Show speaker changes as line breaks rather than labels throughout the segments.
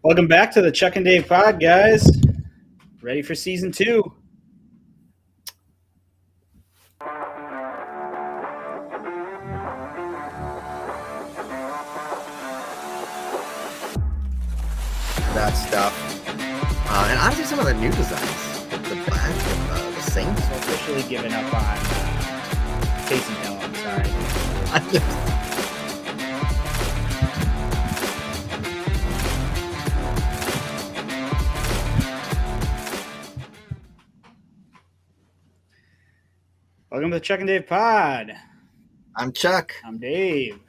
Welcome back to the Chuck and Dave Pod, guys. Ready for season 2.
That stuff. And honestly, some of the new designs. The black and the Saints.
So officially giving up on Taysom Hill, I'm sorry. Welcome to the Chuck and Dave Pod.
I'm Chuck.
I'm Dave.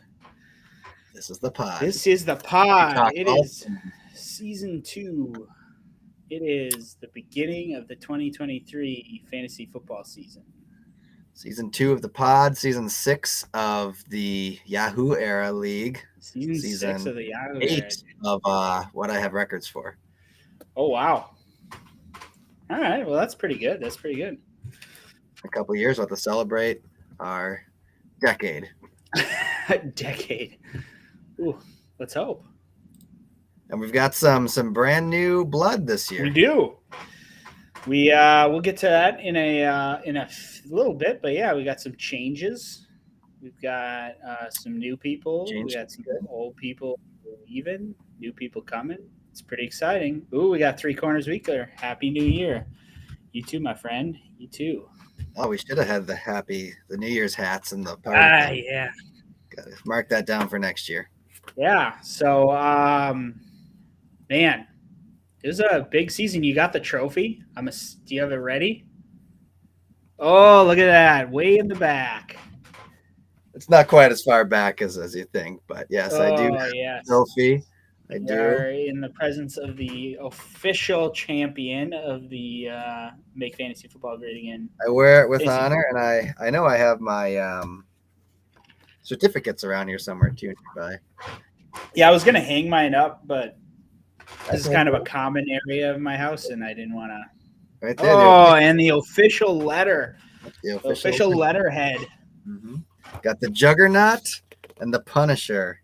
This is the pod.
This is the pod. It is season 2. It is the beginning of the 2023 fantasy football season.
Season 2 of the pod. Season 6 of the Yahoo Era League.
Season 6 of the Yahoo
8
Era.
of what I have records for.
Oh, wow. All right. Well, that's pretty good.
A couple years, we'll have to celebrate our decade.
Decade. Ooh, let's hope.
And we've got some brand new blood this year.
We do. We'll get to that in a little bit, but yeah, we got some changes. We've got some new people. We got some old people leaving, new people coming. It's pretty exciting. Ooh, we got 3 Corners Weekler. Happy New Year. You too, my friend. You too.
Oh, we should have had the New Year's hats and the party.
Yeah.
Got to mark that down for next year.
Yeah. So, man, it was a big season. You got the trophy. Do you have it ready? Oh, look at that. Way in the back.
It's not quite as far back as you think, but yes, I do have
yes.
a trophy. I
We
do.
are in the presence of the official champion of the Make Fantasy Football Great Again.
I wear it with honor, and I know I have my certificates around here somewhere too nearby.
Yeah, I was going to hang mine up, but this is kind of a common area of my house, and I didn't want to.
Right there.
And the official letter. The official letterhead.
Mm-hmm. Got the Juggernaut and the Punisher.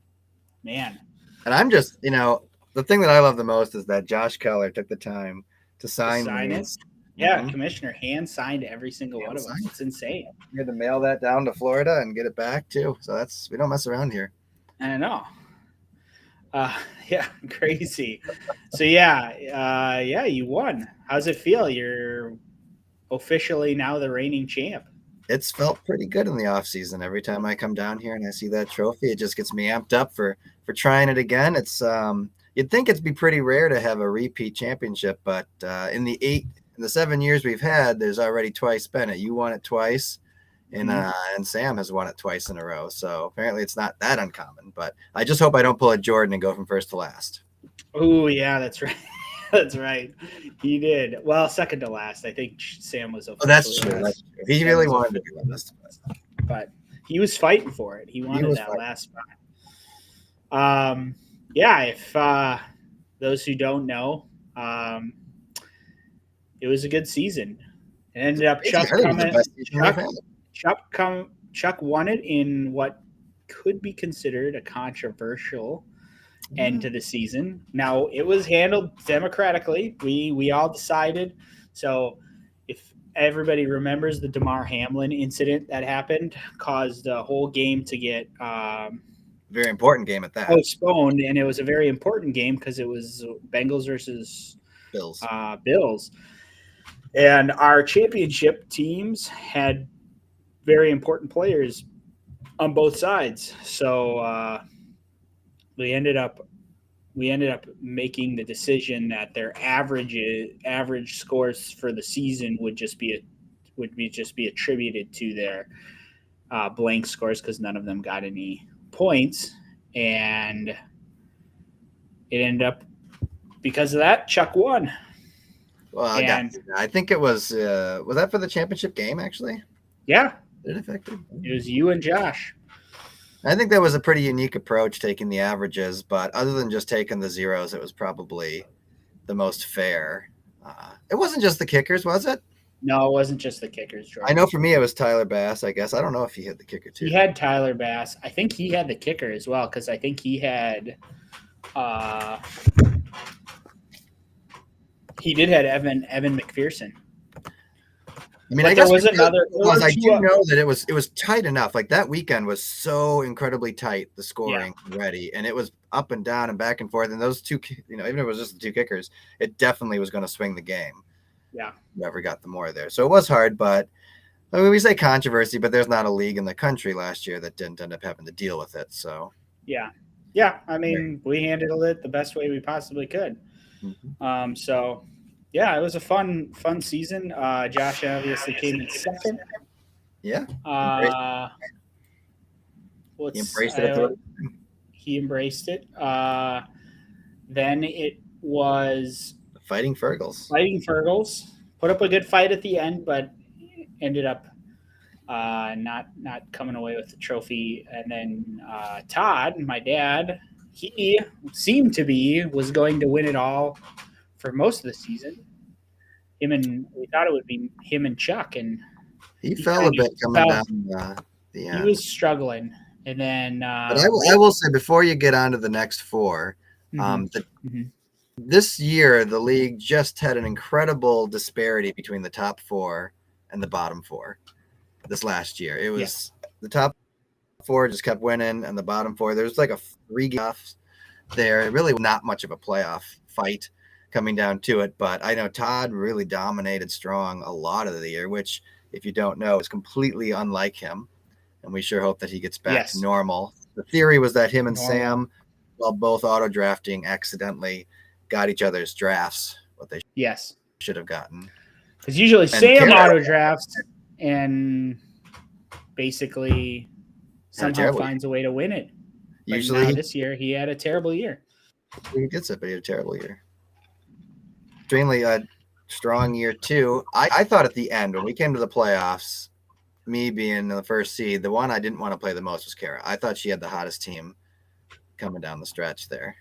Man.
And I'm just, the thing that I love the most is that Josh Keller took the time to sign
it. Yeah, Commissioner hand-signed every single one of us. It's insane.
We had to mail that down to Florida and get it back, too. So we don't mess around here.
I know. Yeah, crazy. So, yeah, you won. How's it feel? You're officially now the reigning champ.
It's felt pretty good in the off season. Every time I come down here and I see that trophy, it just gets me amped up for trying it again. It's you'd think it'd be pretty rare to have a repeat championship, but in the 7 years we've had, there's already twice been it. You won it twice, and Sam has won it twice in a row. So apparently it's not that uncommon. But I just hope I don't pull a Jordan and go from first to last.
Oh yeah, that's right. That's right. He did. Well, second to last. I think Sam was.
Oh, that's true. That's true. He really wanted to be last.
But he was fighting for it. He wanted that last spot. Yeah, if those who don't know, it was a good season. It ended up Chuck won it in what could be considered a controversial end to the season. Now, it was handled democratically. We all decided. So if everybody remembers the Damar Hamlin incident that happened, caused the whole game to get
very important game at that
postponed, and it was a very important game because it was Bengals versus
Bills.
And our championship teams had very important players on both sides. So we ended up making the decision that their average scores for the season would just be attributed to their blank scores because none of them got any points, and it ended up because of that Chuck won.
Well, I think it was that for the championship game actually?
Yeah,
did it affect it?
It was you and Josh.
I think that was a pretty unique approach, taking the averages, but other than just taking the zeros, it was probably the most fair. It wasn't just the kickers, was it?
No, it wasn't just the kickers, George.
I know for me it was Tyler Bass, I guess. I don't know if he had the kicker too.
He had Tyler Bass. I think he had the kicker as well because I think he had He did have Evan McPherson.
I mean,
But
I guess
there was another.
I do know that it was tight enough. Like that weekend was so incredibly tight, the scoring already, and it was up and down and back and forth. And those two, even if it was just the two kickers, it definitely was going to swing the game.
Yeah,
whoever got the more there. So it was hard, but I mean, we say controversy, but there's not a league in the country last year that didn't end up having to deal with it. So
yeah. I mean, we handled it the best way we possibly could.
Mm-hmm.
So. Yeah, it was a fun season. Josh obviously came in second.
Yeah.
He embraced it. He embraced it. Then it was
Fighting Fergals.
Put up a good fight at the end, but ended up not coming away with the trophy. And then Todd, my dad, he was going to win it all for most of the season. We thought it would be him and Chuck, and
he fell a bit coming down the end.
He was struggling, and then.
But I will say, before you get on to the next four, this year the league just had an incredible disparity between the top four and the bottom four. This last year, it was the top four just kept winning, and the bottom four there was like a 3 games there. It really not much of a playoff fight coming down to it, but I know Todd really dominated strong a lot of the year, which, if you don't know, is completely unlike him, and we sure hope that he gets back to normal. The theory was that him and Sam, while both auto drafting, accidentally got each other's drafts, what they should have gotten.
Because usually Sam auto drafts and basically somehow finds a way to win it. Usually this year he had a terrible year.
He gets it, but he had a terrible year. Extremely strong year too. I thought at the end when we came to the playoffs, me being the first seed, the one I didn't want to play the most was Kara. I thought she had the hottest team coming down the stretch there.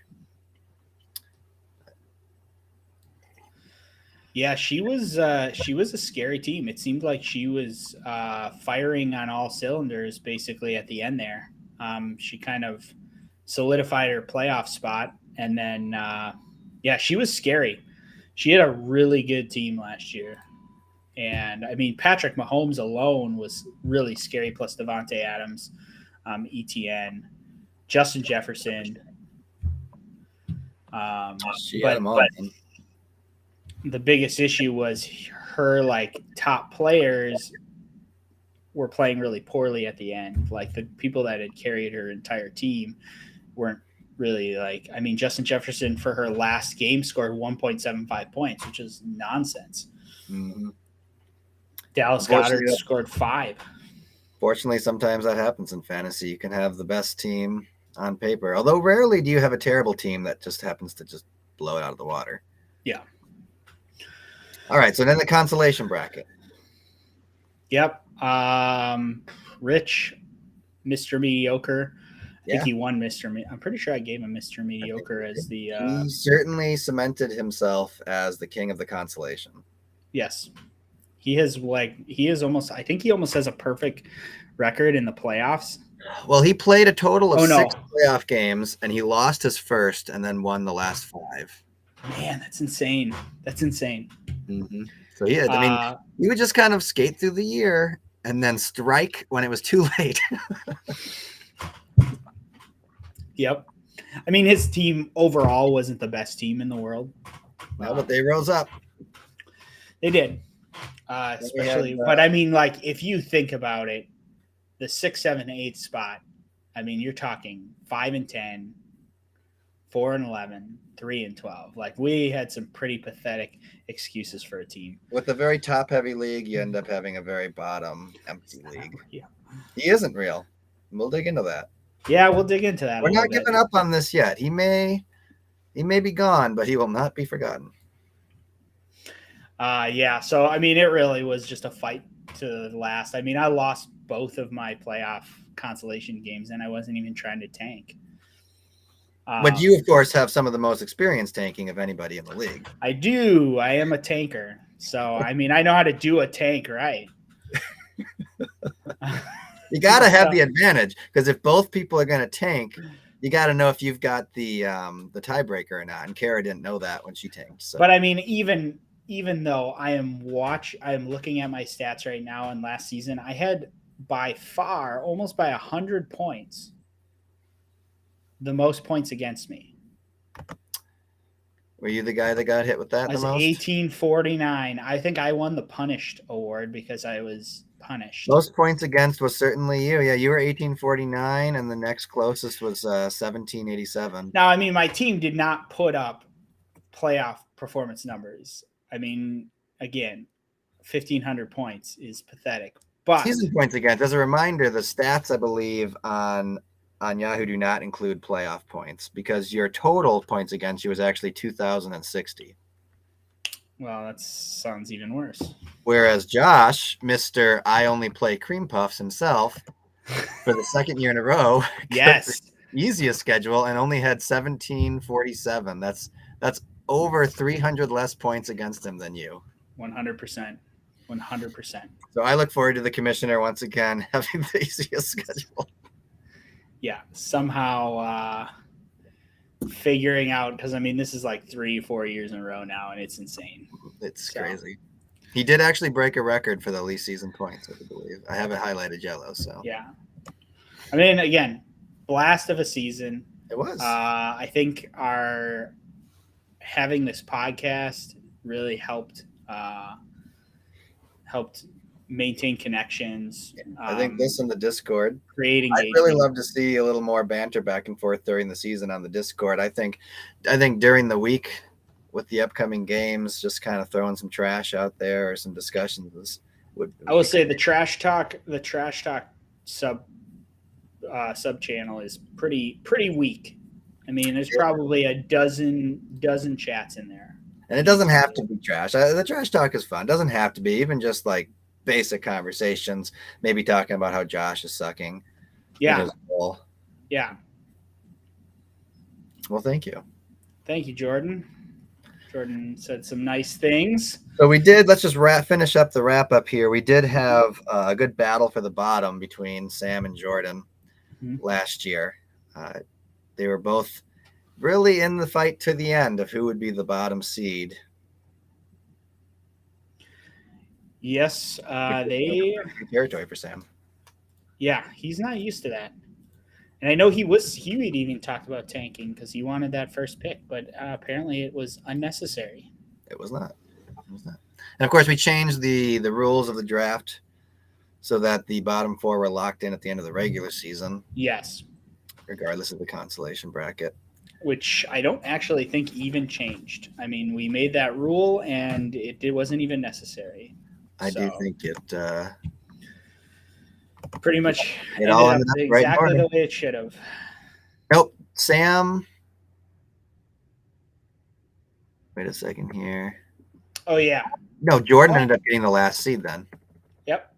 Yeah, she was a scary team. It seemed like she was firing on all cylinders basically at the end there. She kind of solidified her playoff spot, and then she was scary. She had a really good team last year. And, I mean, Patrick Mahomes alone was really scary, plus Devontae Adams, ETN, Justin Jefferson. But the biggest issue was her, top players were playing really poorly at the end. Like, the people that had carried her entire team weren't really Justin Jefferson for her last game scored 1.75 points, which is nonsense.
Mm-hmm.
Dallas Goedert scored 5.
Fortunately, sometimes that happens in fantasy. You can have the best team on paper, although rarely do you have a terrible team that just happens to just blow it out of the water.
Yeah.
All right, so then the consolation bracket.
Yep. Rich, Mr. Mediocre. I think he won I'm pretty sure I gave him Mr. Mediocre as the.
He certainly cemented himself as the king of the consolation.
Yes, he almost. I think he almost has a perfect record in the playoffs.
Well, he played a total of 6 playoff games, and he lost his first, and then won the last 5.
Man, that's insane.
Mm-hmm. So he would just kind of skate through the year and then strike when it was too late.
Yep. I mean, his team overall wasn't the best team in the world.
Well, but they rose up.
They did. Especially, but I mean, if you think about it, the 6, 7, 8 spot, I mean, you're talking 5-10, 4-11, 3-12. We had some pretty pathetic excuses for a team.
With a very top-heavy league, you end up having a very bottom, empty league.
Yeah.
He isn't real. We'll dig into that.
Yeah, we'll dig into that.
We're not giving up on this yet. He may be gone, but he will not be forgotten.
So I mean, it really was just a fight to the last. I mean, I lost both of my playoff consolation games, and I wasn't even trying to tank.
But you, of course, have some of the most experience tanking of anybody in the league.
I do. I am a tanker. So, I mean, I know how to do a tank right.
You got to have the advantage, because if both people are going to tank, you got to know if you've got the tiebreaker or not. And Kara didn't know that when she tanked. So.
But I mean, even though I am looking at my stats right now, and last season I had by far, almost by 100 points, the most points against me.
Were you the guy that got hit with that the most?
1849. I think I won the punished award because I was punished.
Most points against was certainly you. Yeah, you were 1849, and the next closest was 1787.
Now, I mean, my team did not put up playoff performance numbers. I mean, again, 1,500 points is pathetic. But
season points against, as a reminder, the stats, I believe, on Yahoo do not include playoff points because your total points against you was actually 2,060.
Well, that sounds even worse.
Whereas Josh, Mr. I only play cream puffs himself, for the second year in a row,
yes,
the easiest schedule and only had 1747. That's over 300 less points against him than you.
100%. 100%.
So I look forward to the commissioner once again having the easiest schedule.
Yeah, somehow figuring out, because I mean, this is like 3-4 years in a row now, and it's insane.
It's crazy. He did actually break a record for the least season points, I believe. I have it highlighted yellow. So
yeah, I mean, again, blast of a season.
It was.
I think our having this podcast really helped maintain connections.
I think this in the Discord.
Creating.
I'd really love to see a little more banter back and forth during the season on the Discord. I think during the week with the upcoming games, just kind of throwing some trash out there or some discussions would
I will say the trash talk sub channel is pretty weak. I mean, there's probably a dozen chats in there.
And it doesn't have to be trash. The trash talk is fun. It doesn't have to be, even just like basic conversations, maybe talking about how Josh is sucking.
Yeah. Yeah.
Well, thank you.
Thank you, Jordan. Jordan said some nice things.
So we did, let's just finish up the wrap up here. We did have a good battle for the bottom between Sam and Jordan last year. They were both really in the fight to the end of who would be the bottom seed.
Yes, they
territory for Sam.
Yeah, he's not used to that. And I know he would even talked about tanking because he wanted that first pick, but apparently it was unnecessary.
It was not. And of course, we changed the rules of the draft so that the bottom four were locked in at the end of the regular season.
Yes.
Regardless of the consolation bracket.
Which I don't actually think even changed. I mean, we made that rule and it wasn't even necessary.
I do think it
pretty much
it all ended up
exactly the way it should have.
Nope. Sam. Wait a second here.
Oh, yeah.
No, Jordan ended up getting the last seed then.
Yep.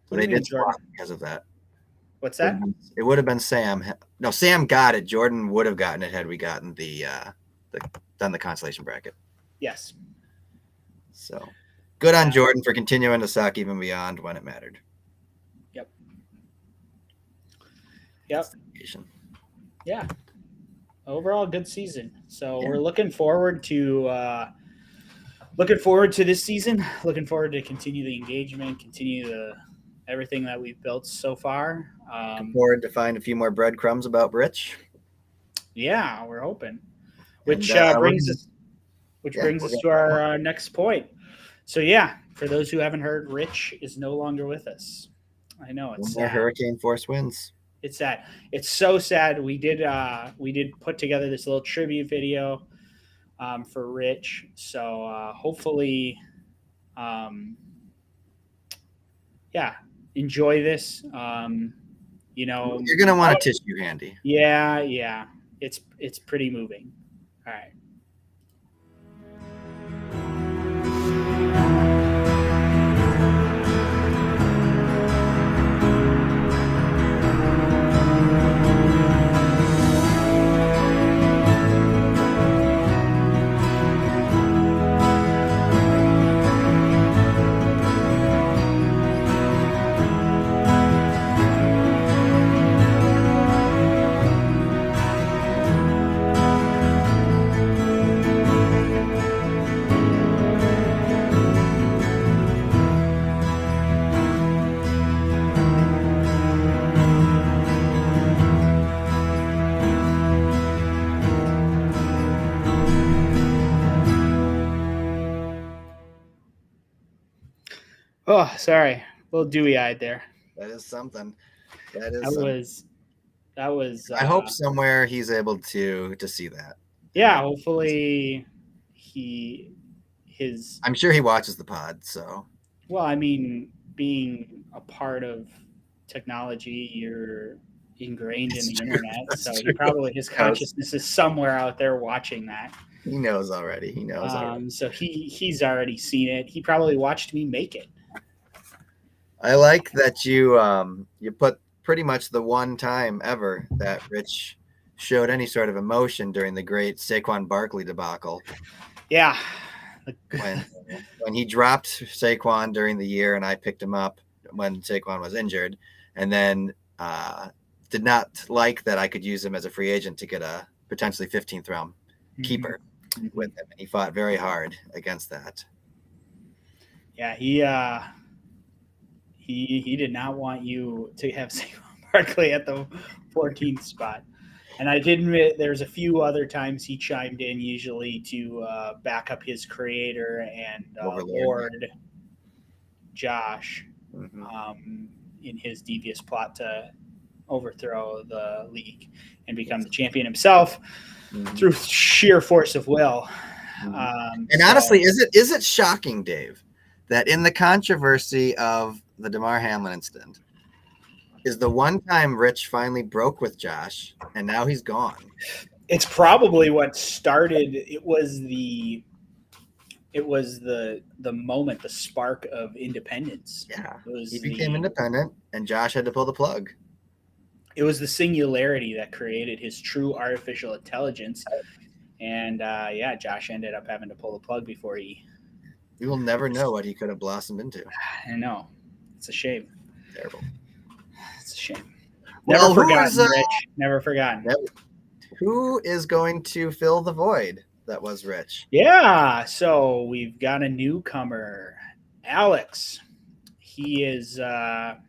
So they did swap because of that.
What's that?
It would have been Sam. No, Sam got it. Jordan would have gotten it had we gotten done the consolation bracket.
Yes.
So good on Jordan for continuing to suck even beyond when it mattered.
Yep. Yeah. Overall, good season. So we're looking forward to this season. Looking forward to continue the engagement, continue everything that we've built so far.
Looking forward to find a few more breadcrumbs about Rich.
Yeah, we're hoping. Which brings us to our next point. So yeah, for those who haven't heard, Rich is no longer with us. I know it's sad.
Hurricane force winds.
It's sad. It's so sad. We did put together this little tribute video for Rich. So hopefully, enjoy this. You're
gonna want a tissue handy.
Yeah. It's pretty moving. All right. Oh, sorry. A little dewy-eyed there.
That is something. That is
That
something.
was
I hope somewhere he's able to see that.
Yeah, hopefully
I'm sure he watches the pod, so.
Well, I mean, being a part of technology, you're ingrained in the internet, so he probably his consciousness is somewhere out there watching that.
He knows already.
So he's already seen it. He probably watched me make it.
I like that you put pretty much the one time ever that Rich showed any sort of emotion during the great Saquon Barkley debacle.
Yeah.
When he dropped Saquon during the year and I picked him up when Saquon was injured, and then did not like that I could use him as a free agent to get a potentially 15th round keeper with him. And he fought very hard against that.
Yeah, he did not want you to have Saquon Barkley at the 14th spot. And I did admit there's a few other times he chimed in, usually to back up his creator and Lord Josh in his devious plot to overthrow the league and become the champion himself through sheer force of will.
And honestly, is it shocking, Dave, that in the controversy of the DeMar Hamlin incident is the one time Rich finally broke with Josh, and now he's gone?
It's probably what started. It was the moment, the spark of independence.
Yeah, he became independent, and Josh had to pull the plug.
It was the singularity that created his true artificial intelligence, and Josh ended up having to pull the plug before he.
We will never know what he could have blossomed into.
I know, it's a shame.
Terrible.
It's a shame. Never forgotten, Rich. Never forgotten.
Who is going to fill the void that was Rich?
Yeah, so we've got a newcomer, Alex. He is a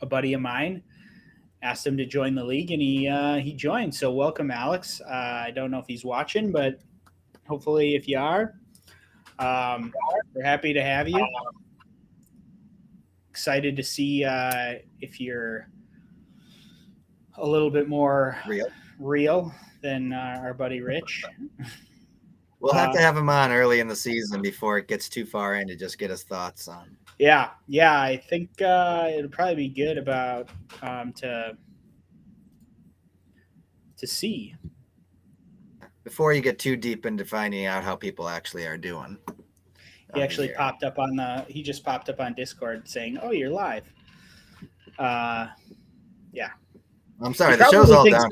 buddy of mine. Asked him to join the league, and he joined. So welcome, Alex. I don't know if he's watching, but hopefully, if you are, we're happy to have you. Excited to see if you're a little bit more real than our buddy Rich.
We'll have to have him on early in the season before it gets too far in to just get his thoughts on.
Yeah. I think it'll probably be good about to see
before you get too deep into finding out how people actually are doing.
He actually popped up he just popped up on Discord saying, "Oh, you're live." Yeah.
I'm sorry, the show's all down.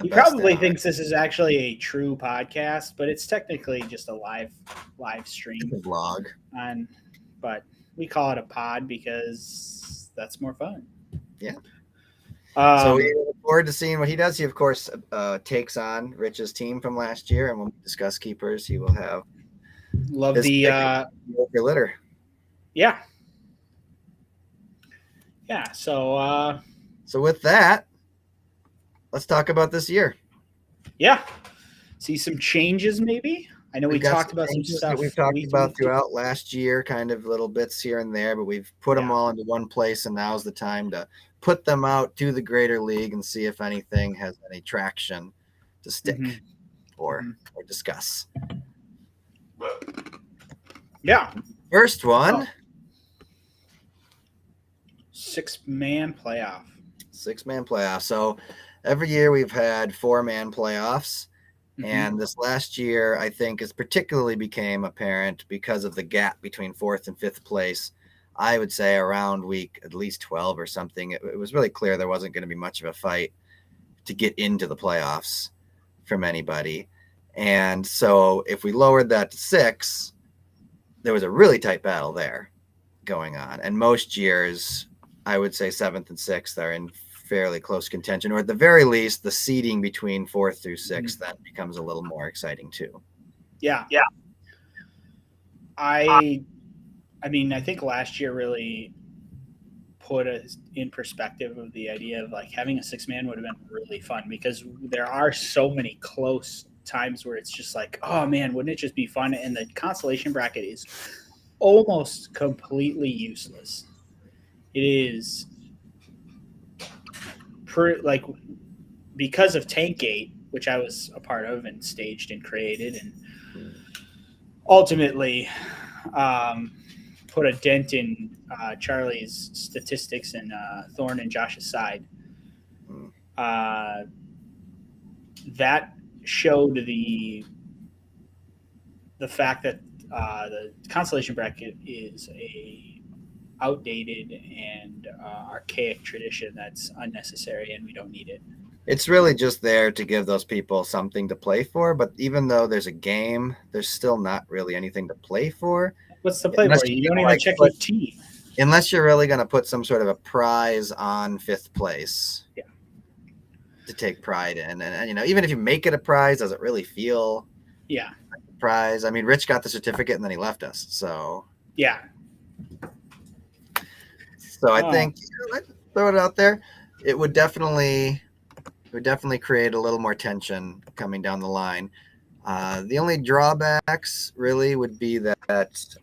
He probably thinks this is actually a true podcast, but it's technically just a live stream.
It's a vlog.
But we call it a pod because that's more fun.
Yeah. So we look forward to seeing what he does. He, of course, takes on Rich's team from last year, and when we discuss keepers, he will have
the
litter.
Yeah. So
with that, let's talk about this year.
Yeah. See some changes, maybe. I know we talked about some stuff
we've talked about throughout last year, kind of little bits here and there, but we've put them all into one place, and now's the time to put them out to the greater league and see if anything has any traction to stick or discuss.
Yeah.
First one.
6-man playoff.
6-man playoff. So every year we've had 4-man playoffs. And this last year, I think, is particularly became apparent because of the gap between 4th and 5th place. I would say around week at least 12 or something. It was really clear there wasn't going to be much of a fight to get into the playoffs from anybody. And so if we lowered that to 6, there was a really tight battle there going on. And most years, I would say 7th and 6th are in fairly close contention, or at the very least, the seeding between 4th through 6th then becomes a little more exciting too.
Yeah. I mean, I think last year really put us in perspective of the idea of like having a 6-man would have been really fun, because there are so many close times where it's just like, oh man, wouldn't it just be fun? And the consolation bracket is almost completely useless. It is like because of Tankgate, which I was a part of and staged and created, and ultimately put a dent in Charlie's statistics and Thorne and Josh's side. That showed the fact that the consolation bracket is a outdated and archaic tradition that's unnecessary, and we don't need it.
It's really just there to give those people something to play for, but even though there's a game, there's still not really anything to play for.
What's the play for? You don't even check your teeth.
Unless you're really going to put some sort of a prize on 5th place.
Yeah.
To take pride in. And you know, even if you make it a prize, does it really feel
like
a prize? I mean, Rich got the certificate and then he left us. So
yeah.
So I think let's throw it out there. It would definitely create a little more tension coming down the line. The only drawbacks really would be that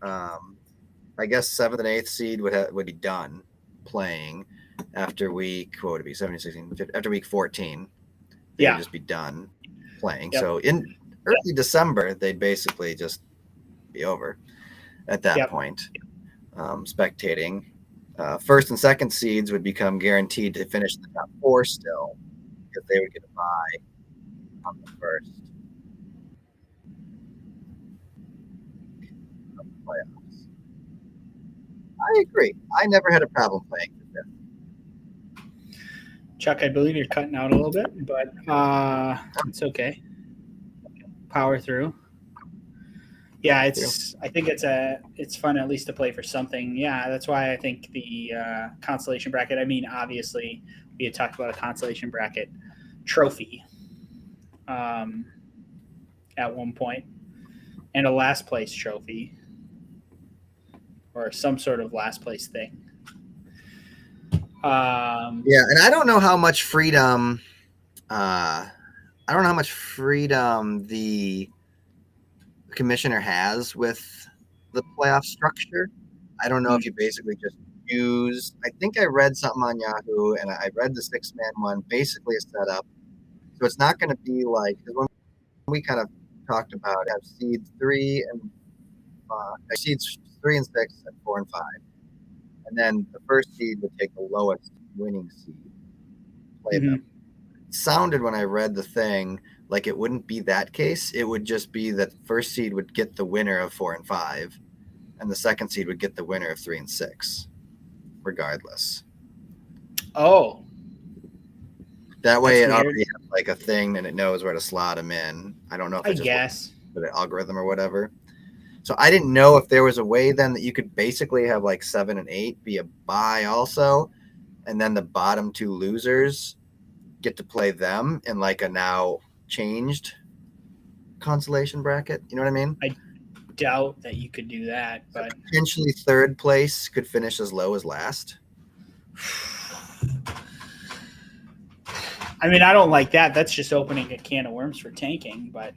I guess 7th and 8th seed would be done playing after week, what would it be, 17, 16, 15, after week 14. They would just be done playing. Yep. So in early December, they'd basically just be over at that point. Spectating. 1st and 2nd seeds would become guaranteed to finish in the top 4 still, because they would get a bye on the 1st. Playoffs. I agree. I never had a problem playing for 5th.
Chuck, I believe you're cutting out a little bit, but it's okay. Power through. Yeah, I think it's fun at least to play for something. Yeah, that's why I think the consolation bracket. I mean, obviously, we had talked about a consolation bracket trophy at one point, and a last place trophy, or some sort of last place thing.
Yeah, and I don't know how much freedom. I don't know how much freedom the commissioner has with the playoff structure. I don't know if you basically just use. I think I read something on Yahoo, and I read the 6-man one. Basically, a setup, so it's not going to be like when we kind of talked about have seeds 3 and 6 and 4 and 5, and then the 1st seed would take the lowest winning seed, play them. It sounded when I read the thing like it wouldn't be that case. It would just be that 1st seed would get the winner of 4 and 5, and the 2nd seed would get the winner of 3 and 6, regardless.
Oh,
that way it already has like a thing, and it knows where to slot them in. I don't know if it's just for the algorithm or whatever. So I didn't know if there was a way then that you could basically have like 7 and 8 be a bye also, and then the bottom 2 losers get to play them in like a now changed consolation bracket. You know what I mean?
I doubt that you could do that, but
potentially 3rd place could finish as low as last.
I mean, I don't like that. That's just opening a can of worms for tanking, but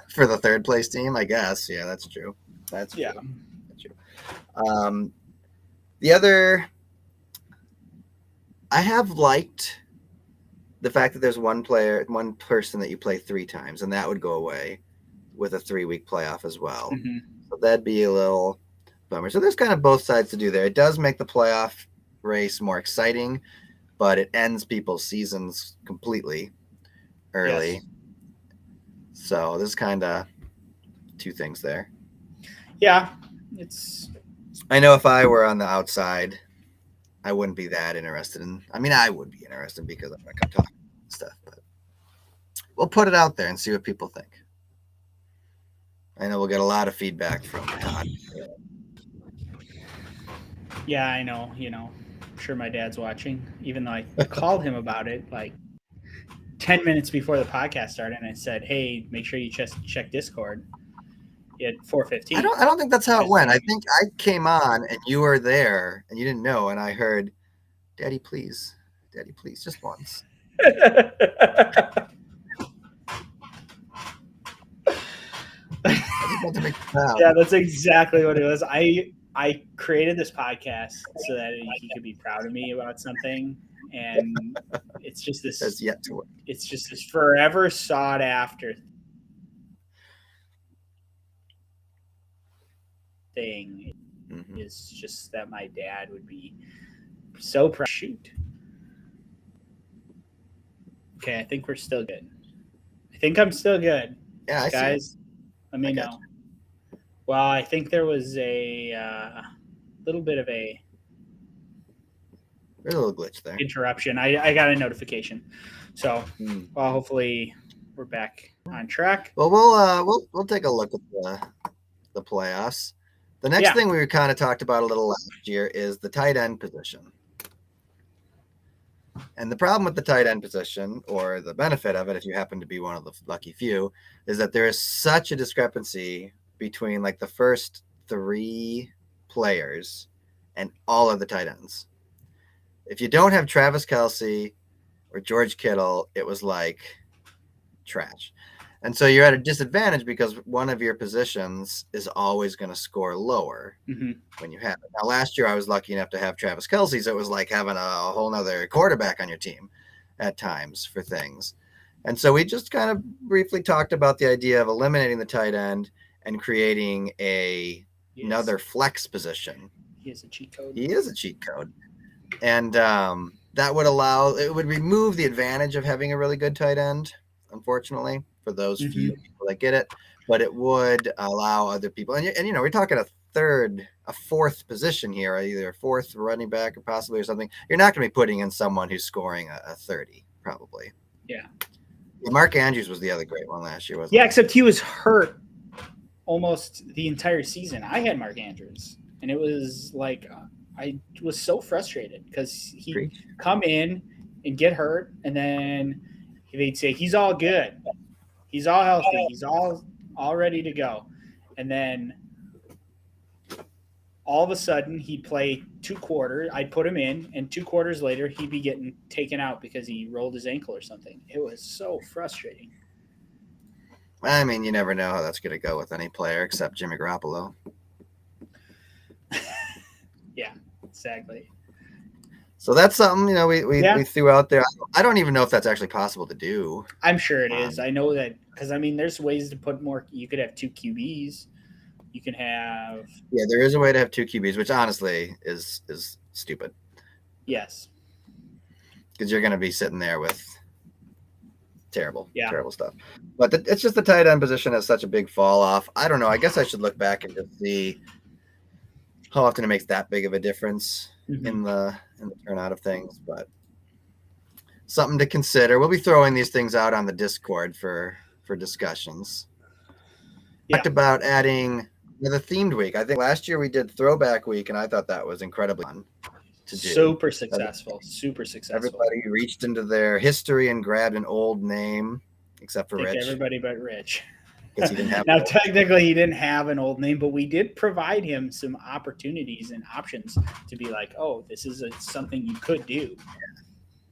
for the 3rd place team, I guess. Yeah, that's true. That's true. That's true. The other, I have liked the fact that there's one person that you play 3 times, and that would go away with a 3-week playoff as well. So that'd be a little bummer. So there's kind of both sides to do there. It does make the playoff race more exciting, but it ends people's seasons completely early. Yes. So there's kind of 2 things there.
Yeah,
I know if I were on the outside, I wouldn't be that interested in. I mean, I would be interested because I'm going to come talk and stuff, but we'll put it out there and see what people think. I know we'll get a lot of feedback from Todd.
Yeah, I know. I'm sure my dad's watching, even though I called him about it like 10 minutes before the podcast started, and I said, hey, make sure you check Discord at 4:15.
I don't think that's how it went. I think I came on and you were there and you didn't know, and I heard, Daddy, please, just once. meant to make you proud.
Yeah, that's exactly what it was. I created this podcast so that he could be proud of me about something, and it's just this.
That's yet to work.
It's just this forever sought after thing.
Mhm.
Is just that my dad would be so proud. Shoot. Okay, I think we're still good. I think I'm still good.
Yeah, I
Guys, let me know. Well, I think there was a little bit of a
There's a little glitch there.
interruption. I got a notification. So, well, hopefully we're back on track.
Well, we'll take a look at the playoffs. The next thing we kind of talked about a little last year is the tight end position. And the problem with the tight end position, or the benefit of it, if you happen to be one of the lucky few, is that there is such a discrepancy between like the first 3 players and all of the tight ends. If you don't have Travis Kelce or George Kittle, it was like trash. And so you're at a disadvantage because one of your positions is always going to score lower when you have it. Now, last year I was lucky enough to have Travis Kelce, so it was like having a whole nother quarterback on your team at times for things. And so we just kind of briefly talked about the idea of eliminating the tight end and creating another flex position.
He is a cheat code.
He is a cheat code. And that would it would remove the advantage of having a really good tight end, unfortunately, for those few people that get it, but it would allow other people. And we're talking a fourth position here, either a fourth running back or possibly or something. You're not going to be putting in someone who's scoring a 30, probably.
Yeah.
Mark Andrews was the other great one last year, wasn't he?
Yeah, except he was hurt almost the entire season. I had Mark Andrews, and it was like I was so frustrated because he'd come in and get hurt, and then they'd say he's all good. He's all healthy. He's all ready to go. And then all of a sudden he'd play 2 quarters. I'd put him in, and 2 quarters later he'd be getting taken out because he rolled his ankle or something. It was so frustrating.
I mean, you never know how that's going to go with any player except Jimmy Garoppolo.
Yeah, exactly.
So that's something, we threw out there. I don't even know if that's actually possible to do.
I'm sure it is. I know that because, there's ways to put more. You could have 2 QBs. You can have.
Yeah, there is a way to have 2 QBs, which honestly is stupid.
Yes.
Because you're going to be sitting there with terrible stuff. But it's just the tight end position has such a big fall off. I don't know. I guess I should look back and just see how often it makes that big of a difference in the turnout of things, but something to consider. We'll be throwing these things out on the Discord for discussions. Talked about adding the themed week. I think last year we did throwback week, and I thought that was incredibly fun to do.
Super successful.
Everybody reached into their history and grabbed an old name, except for Rich.
Everybody but Rich.
He didn't have
now, technically, he didn't have an old name, but we did provide him some opportunities and options to be like, oh, this is something you could do.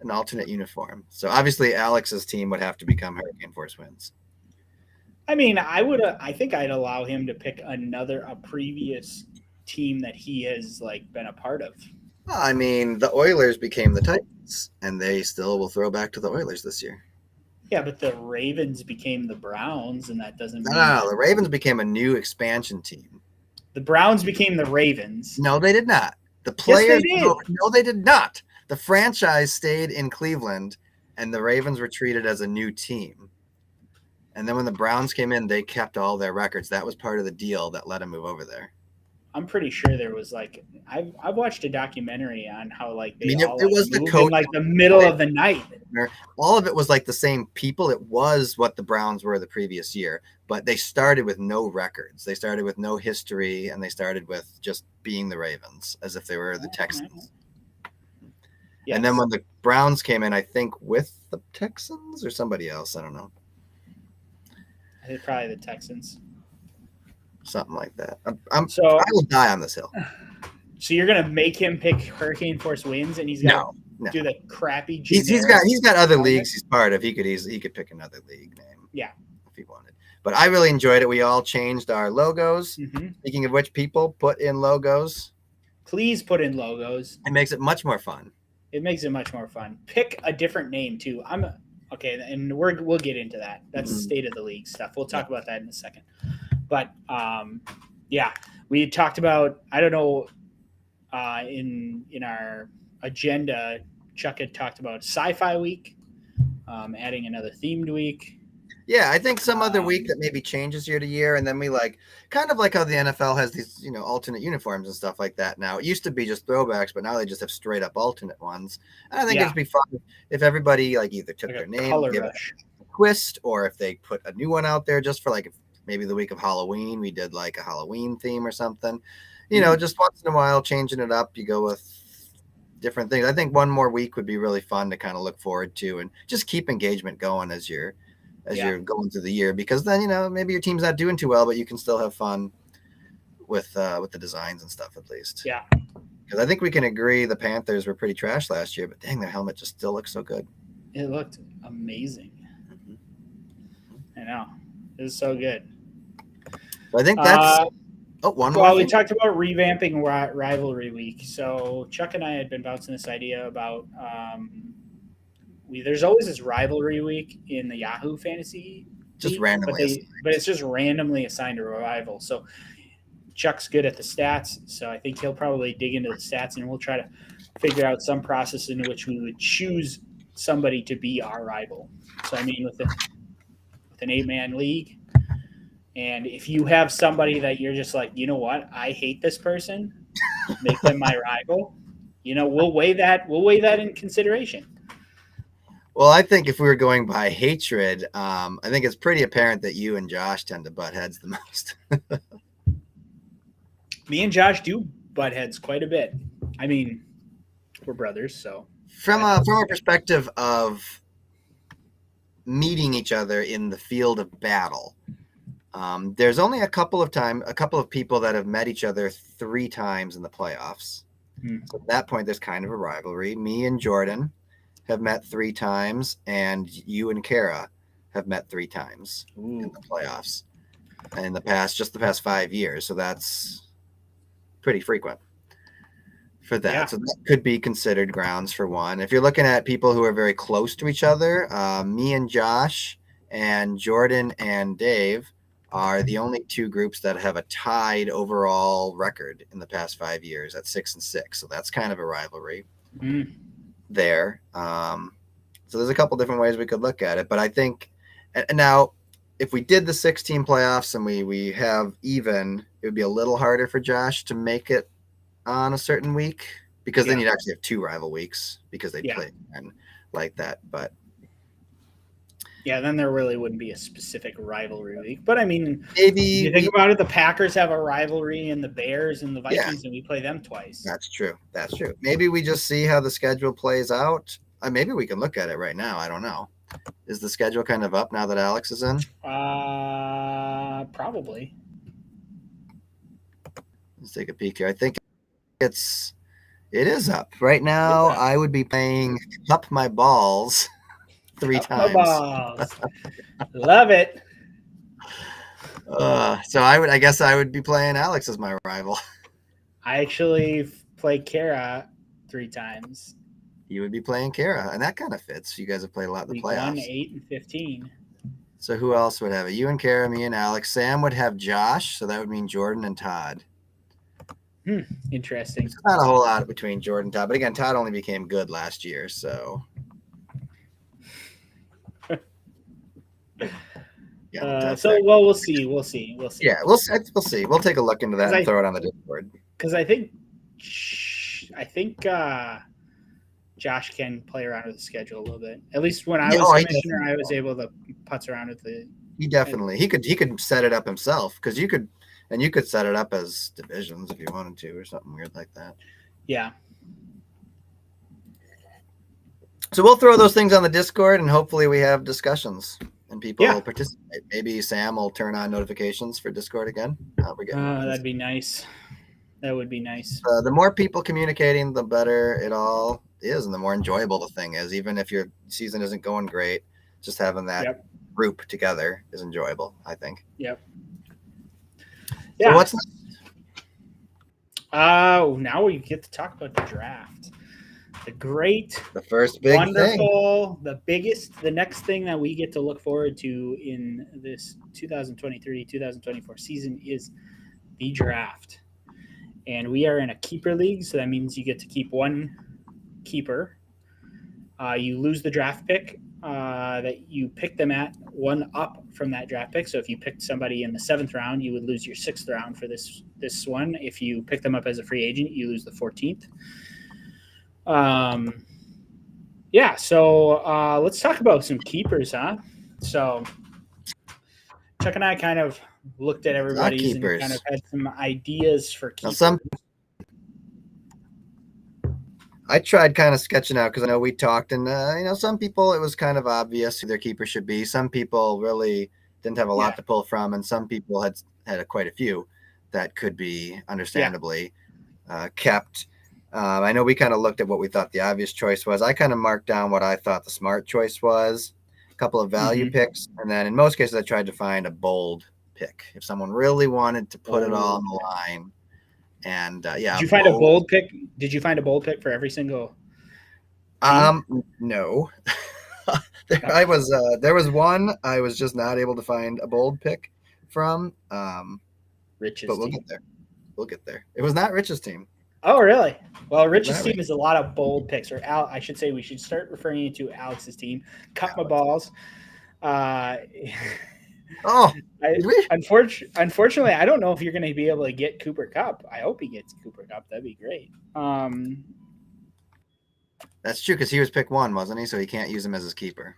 An alternate uniform. So obviously, Alex's team would have to become Hurricane Force Winds.
I think I'd allow him to pick a previous team that he has been a part of.
Well, the Oilers became the Titans, and they still will throw back to the Oilers this year.
Yeah, but the Ravens became the Browns, and that doesn't mean...
No, the Ravens became a new expansion team.
The Browns became the Ravens.
No, they did not. The players...
Yes, they did.
No, they did not. The franchise stayed in Cleveland, and the Ravens were treated as a new team. And then when the Browns came in, they kept all their records. That was part of the deal that let them move over there.
I'm pretty sure there was I've watched a documentary on how it
was the
moved
coach
in the middle of the night.
All of it was the same people. It was what the Browns were the previous year, but they started with no records. They started with no history, and they started with just being the Ravens as if they were the Texans. Yes. And then when the Browns came in, I think with the Texans or somebody else, I don't know.
I think probably the Texans.
Something like that. I will die on this hill.
So you're gonna make him pick Hurricane Force Winds, and he's gonna do the crappy.
He's got other leagues he's part of. He could pick another league name.
Yeah,
if he wanted. But I really enjoyed it. We all changed our logos.
Mm-hmm.
Speaking of which, people put in logos.
Please put in logos.
It makes it much more fun.
It makes it much more fun. Pick a different name too. Okay, and we'll get into that. That's state of the league stuff. We'll talk about that in a second. But yeah, we talked about, I don't know, in our agenda, Chuck had talked about Sci-Fi Week, adding another themed week.
Yeah, I think some other week that maybe changes year to year, and then we kind of like how the NFL has these, alternate uniforms and stuff like that now. It used to be just throwbacks, but now they just have straight up alternate ones. And I think it'd be fun if everybody either took their name, give it a twist, or if they put a new one out there just for maybe the week of Halloween, we did a Halloween theme or something. Just once in a while, changing it up. You go with different things. I think one more week would be really fun to kind of look forward to and just keep engagement going as you're going through the year, because then, maybe your team's not doing too well, but you can still have fun with the designs and stuff at least.
Yeah.
Because I think we can agree the Panthers were pretty trash last year, but dang, their helmet just still looks so good.
It looked amazing. I know. It was so good.
So I think that's
we talked about revamping rivalry week. So Chuck and I had been bouncing this idea about there's always this rivalry week in the Yahoo Fantasy,
just randomly,
but it's just randomly assigned to a rival. So Chuck's good at the stats, so I think he'll probably dig into the stats, and we'll try to figure out some process in which we would choose somebody to be our rival. So I mean, with an 8-man league, and if you have somebody that you're just like, you know what, I hate this person, make them my rival. We'll weigh that in consideration.
Well, I think if we were going by hatred, I think it's pretty apparent that you and Josh tend to butt heads the most.
Me and Josh do butt heads quite a bit. I mean, we're brothers, so.
From a perspective of meeting each other in the field of battle, there's only a couple of people that have met each other 3 times in the playoffs. So at that point, there's kind of a rivalry. Me and Jordan have met 3 times, and you and Kara have met 3 times in the playoffs in the past 5 years. So that's pretty frequent for that. Yeah. So that could be considered grounds for one. If you're looking at people who are very close to each other, me and Josh and Jordan and Dave are the only 2 groups that have a tied overall record in the past 5 years at 6-6. So that's kind of a rivalry. There. So there's a couple different ways we could look at it, but I think now if we did the 6-team playoffs and we have even, it would be a little harder for Josh to make it on a certain week, because then you'd actually have 2 rival weeks because they'd play and like that. But
then there really wouldn't be a specific rivalry week. But I mean,
maybe
you think about it, the Packers have a rivalry, and the Bears and the Vikings, and we play them twice.
That's true. Maybe we just see how the schedule plays out. Maybe we can look at it right now. I don't know. Is the schedule kind of up now that Alex is in?
Probably.
Let's take a peek here. I think it is up right now. I would be playing Up My Balls 3 times.
Love it.
So I guess I would be playing Alex as my rival.
I actually play Kara 3 times.
You would be playing Kara, and that kind of fits. You guys have played a lot in the playoffs.
1, 8, and 15.
So who else would have it? You and Kara, me and Alex. Sam would have Josh, so that would mean Jordan and Todd.
Interesting.
It's not a whole lot between Jordan and Todd, but again, Todd only became good last year, so.
We'll see.
Yeah, we'll see. We'll take a look into that and throw it on the Discord.
Because I think Josh can play around with the schedule a little bit. At least when I was commissioner, I was able to putz around with the.
He definitely he could set it up himself, because you could set it up as divisions if you wanted to, or something weird like that.
Yeah.
So we'll throw those things on the Discord, and hopefully we have discussions and people will participate. Maybe Sam will turn on notifications for Discord again.
That'd be nice. That would be nice.
The more people communicating, the better it all is, and the more enjoyable the thing is. Even if your season isn't going great, just having that group together is enjoyable, I think.
Yep.
So
Yeah.
what's next?
Now we get to talk about the draft.
The first big
wonderful,
thing.
the next thing that we get to look forward to in this 2023-2024 season is the draft. And we are in a keeper league, so that means you get to keep one keeper. You lose the draft pick that you pick them at, one up from that draft pick. So if you picked somebody in the 7th round, you would lose your 6th round for this one. If you pick them up as a free agent, you lose the 14th. Yeah, so let's talk about some keepers, huh? So Chuck and I kind of looked at everybody's and kind of had some ideas for keepers.
Now I tried kind of sketching out because I know we talked, and some people it was kind of obvious who their keeper should be. Some people really didn't have a lot to pull from, and some people had quite a few that could be understandably kept. I know we kind of looked at what we thought the obvious choice was. I kind of marked down what I thought the smart choice was, a couple of value picks, and then in most cases I tried to find a bold pick if someone really wanted to put it all on the line. And
did you find a bold pick? Did you find a bold pick for every single
team? No. There was one I was just not able to find a bold pick from.
Rich's
but we'll
team.
get there. We'll get there. It was not Rich's team.
Oh, really? Well, Rich's team is a lot of bold picks. Or I should say we should start referring you to Alex's team. Cut my balls. Unfortunately, I don't know if you're going to be able to get Cooper Kupp. I hope he gets Cooper Kupp. That'd be great.
That's true because he was pick 1, wasn't he? So he can't use him as his keeper.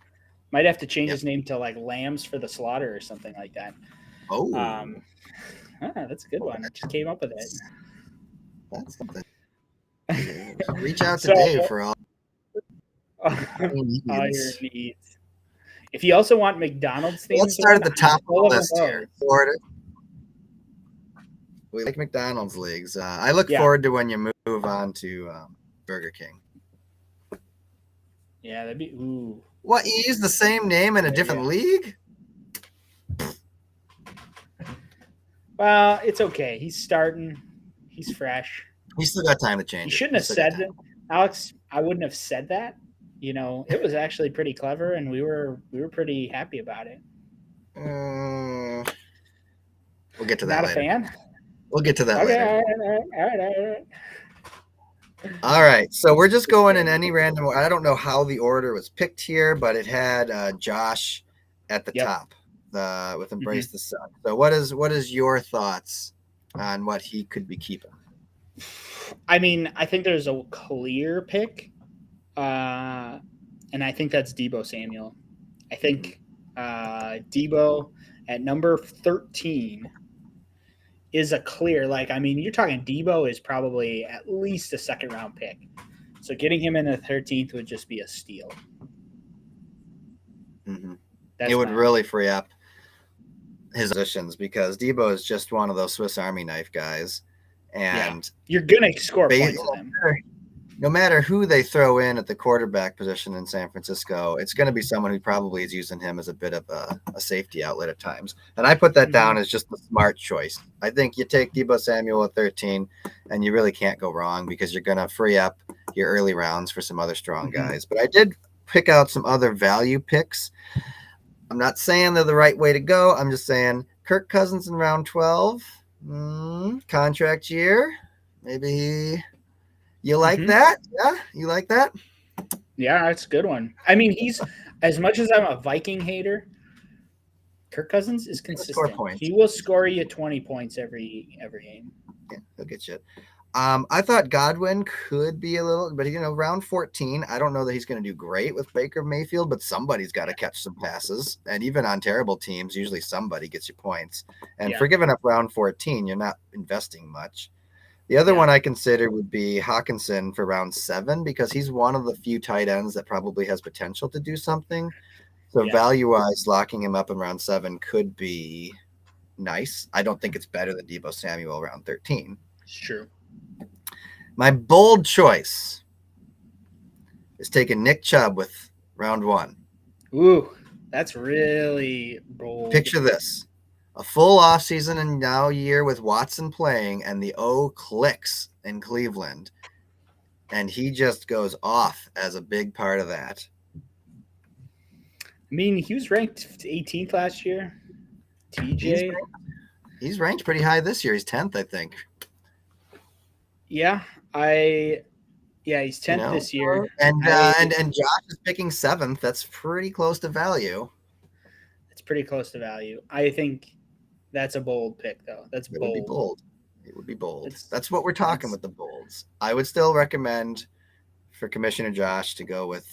Might have to change his name to like Lambs for the Slaughter or something like that.
Oh,
that's a good one. I just came up with it.
That's something. Reach out to Dave for all
your needs. If you also want McDonald's things,
let's start at the top of the list here. We like McDonald's leagues. I look forward to when you move on to Burger King.
Yeah, that'd be ooh.
What, you use the same name in a different league?
Well, it's okay. He's starting. He's fresh.
He's still got time to change.
You shouldn't have said that, Alex. I wouldn't have said that. It was actually pretty clever, and we were pretty happy about it.
We'll get to that later.
Not a fan?
We'll get to that later.
All right.
All right, so we're just going in any random order. I don't know how the order was picked here, but it had Josh at the top with Embrace the Sun. So what is your thoughts on what he could be keeping?
I mean, I think there's a clear pick, and I think that's Deebo Samuel. I think Deebo at number 13 is a clear, you're talking Deebo is probably at least a 2nd round pick. So getting him in the 13th would just be a steal.
Mm-hmm. It would really free up his positions because Deebo is just one of those Swiss Army knife guys. And
you're going to score points with him.
No matter who they throw in at the quarterback position in San Francisco, it's going to be someone who probably is using him as a bit of a safety outlet at times. And I put that down as just a smart choice. I think you take Deebo Samuel at 13, and you really can't go wrong because you're going to free up your early rounds for some other strong guys. But I did pick out some other value picks. I'm not saying they're the right way to go. I'm just saying Kirk Cousins in round 12, contract year, maybe. You like that? Yeah, you like that?
Yeah, that's a good one. I mean, he's as much as I'm a Viking hater, Kirk Cousins is consistent. He will score you 20 points every game.
Yeah, he'll get you. I thought Godwin could be a little, but round 14, I don't know that he's going to do great with Baker Mayfield, but somebody's got to catch some passes. And even on terrible teams, usually somebody gets you points. And for giving up round 14, you're not investing much. The other one I consider would be Hawkinson for round 7 because he's one of the few tight ends that probably has potential to do something. So value-wise, locking him up in round 7 could be nice. I don't think it's better than Deebo Samuel round 13.
Sure.
My bold choice is taking Nick Chubb with round 1.
Ooh. That's really bold.
Picture this. A full offseason and now year with Watson playing, and the O clicks in Cleveland. And he just goes off as a big part of that.
I mean, he was ranked 18th last year. TJ.
He's ranked pretty high this year. He's 10th, I think.
Yeah, he's 10th this year.
And Josh is picking 7th. That's pretty close to value.
It's pretty close to value. I think that's a bold pick, though. It
would be bold. That's what we're talking with the bolds. I would still recommend for Commissioner Josh to go with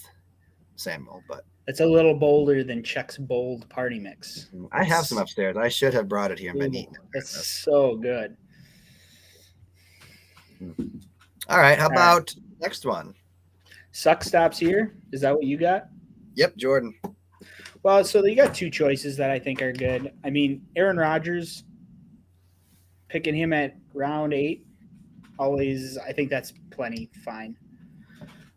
Samuel, but
it's a little bolder than Chuck's bold party mix.
I have some upstairs. I should have brought it here and been eating it.
It's so good.
All right. How about next one?
Suck stops here. Is that what you got?
Yep, Jordan.
Well, so you got two choices that I think are good. I mean, Aaron Rodgers, picking him at round 8, always, I think that's plenty fine.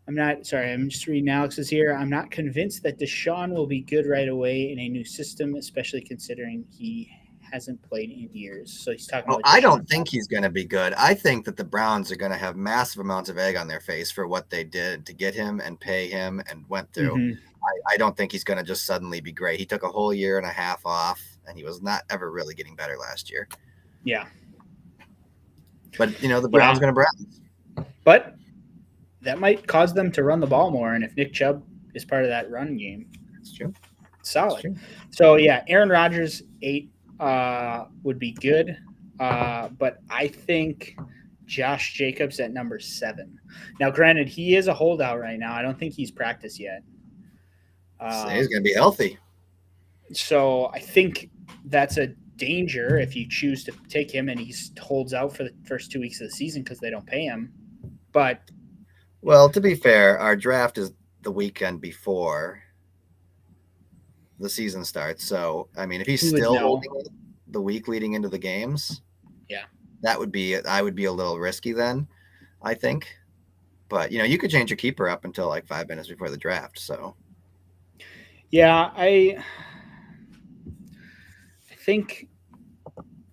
I'm just reading Alex's here. I'm not convinced that Deshaun will be good right away in a new system, especially considering he hasn't played in years. So he's talking about
I don't think he's going to be good. I think that the Browns are going to have massive amounts of egg on their face for what they did to get him and pay him and went through. Mm-hmm. I don't think he's going to just suddenly be great. He took a whole year and a half off, and he was not ever really getting better last year.
Yeah.
But, the Browns are going to Browns.
But that might cause them to run the ball more, and if Nick Chubb is part of that run game.
That's true.
Solid. That's true. So, Aaron Rodgers, 8 would be good. But I think Josh Jacobs at number 7. Now, granted, he is a holdout right now. I don't think he's practiced yet.
He's going to be healthy.
So I think that's a danger if you choose to take him and he holds out for the first 2 weeks of the season because they don't pay him. But
well, to be fair, our draft is the weekend before the season starts. So, I mean, if he's still holding it the week leading into the games, I would be a little risky then, I think. But, you could change your keeper up until like 5 minutes before the draft. So,
I think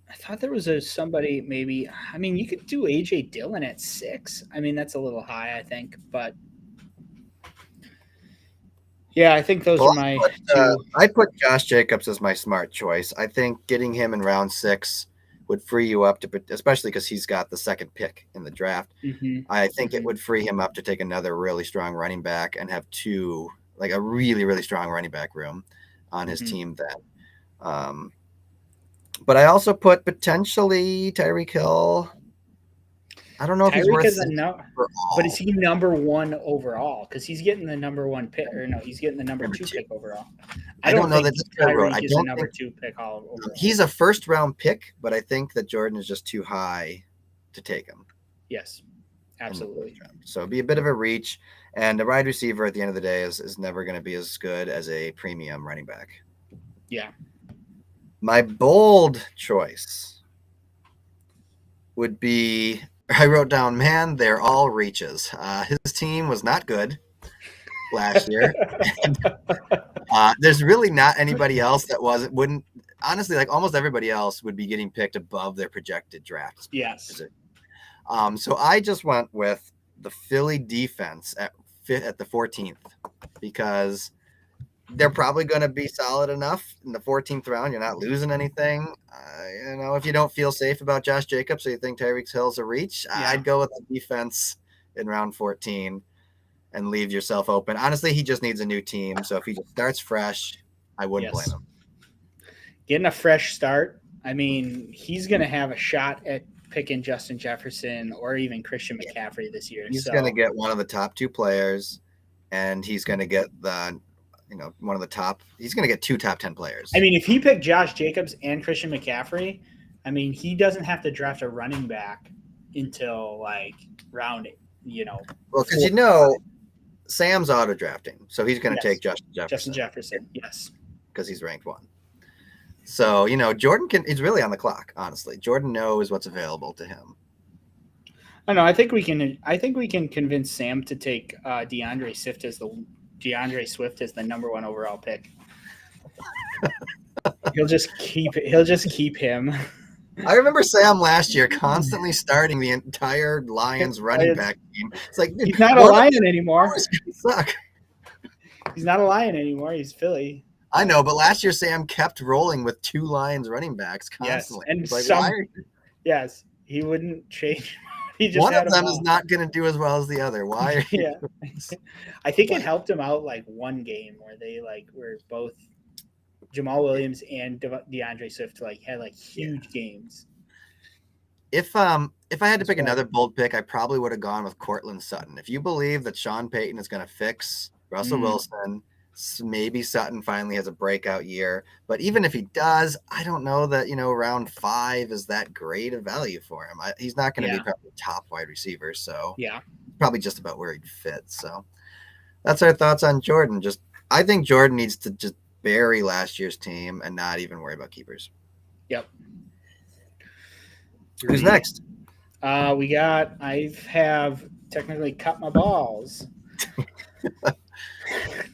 I thought there was somebody maybe. I mean, you could do AJ Dillon at 6. I mean, that's a little high, I think, but I think those are my two.
I put Josh Jacobs as my smart choice. I think getting him in round 6 would free you up to, especially because he's got the second pick in the draft.
Mm-hmm.
I think it would free him up to take another really strong running back and have two, like a really, really strong running back room on his team then. But I also put potentially Tyreek Hill. I don't know if he's worth
but is he number 1 overall? Because he's getting the number 1 pick, or no, he's getting the number 2 pick overall.
I don't know that
Tyreek is a number 2 pick overall.
He's a first round pick, but I think that Jordan is just too high to take him.
Yes, absolutely.
So it'd be a bit of a reach, and a wide receiver at the end of the day is never going to be as good as a premium running back.
Yeah.
My bold choice would be, I wrote down, man, they're all reaches. His team was not good last year. And, there's really not anybody else that wouldn't, honestly, like almost everybody else would be getting picked above their projected draft.
Yes.
So I just went with the Philly defense at the 14th because they're probably going to be solid enough in the 14th round. You're not losing anything. If you don't feel safe about Josh Jacobs or you think Tyreek Hill's a reach, I'd go with the defense in round 14 and leave yourself open. Honestly, he just needs a new team. So if he just starts fresh, I wouldn't blame him.
Getting a fresh start. I mean, he's going to have a shot at picking Justin Jefferson or even Christian McCaffrey this year.
He's going to get one of the top 2 players, and he's going to get one of the top. He's going to get 2 top 10 players.
I mean, if he picked Josh Jacobs and Christian McCaffrey, I mean, he doesn't have to draft a running back until like round 8.
Well, because Sam's auto drafting, so he's going to take Justin
Jefferson, yes,
because he's ranked 1. So Jordan he's really on the clock. Honestly, Jordan knows what's available to him.
I know. I think we can convince Sam to take DeAndre Swift as the number 1 overall pick. He'll just keep him.
I remember Sam last year constantly starting the entire Lions running back team. It's like, dude,
he's not a Lion anymore.
Suck.
He's not a Lion anymore. He's Philly.
I know, but last year Sam kept rolling with 2 Lions running backs constantly.
Yes, and yes, he wouldn't change. He just
one of them is not going to do as well as the other. Why? Are you
I think it helped him out like one game where they were both Jamal Williams and DeAndre Swift had huge games.
If I had to pick another bold pick, I probably would have gone with Cortland Sutton. If you believe that Sean Payton is going to fix Russell Wilson, maybe Sutton finally has a breakout year. But even if he does, I don't know that, round 5 is that great a value for him. He's not going to be probably top wide receiver. So probably just about where he'd fit. So that's our thoughts on Jordan. I think Jordan needs to just bury last year's team and not even worry about keepers.
Yep.
Who's next?
I have technically cut my balls.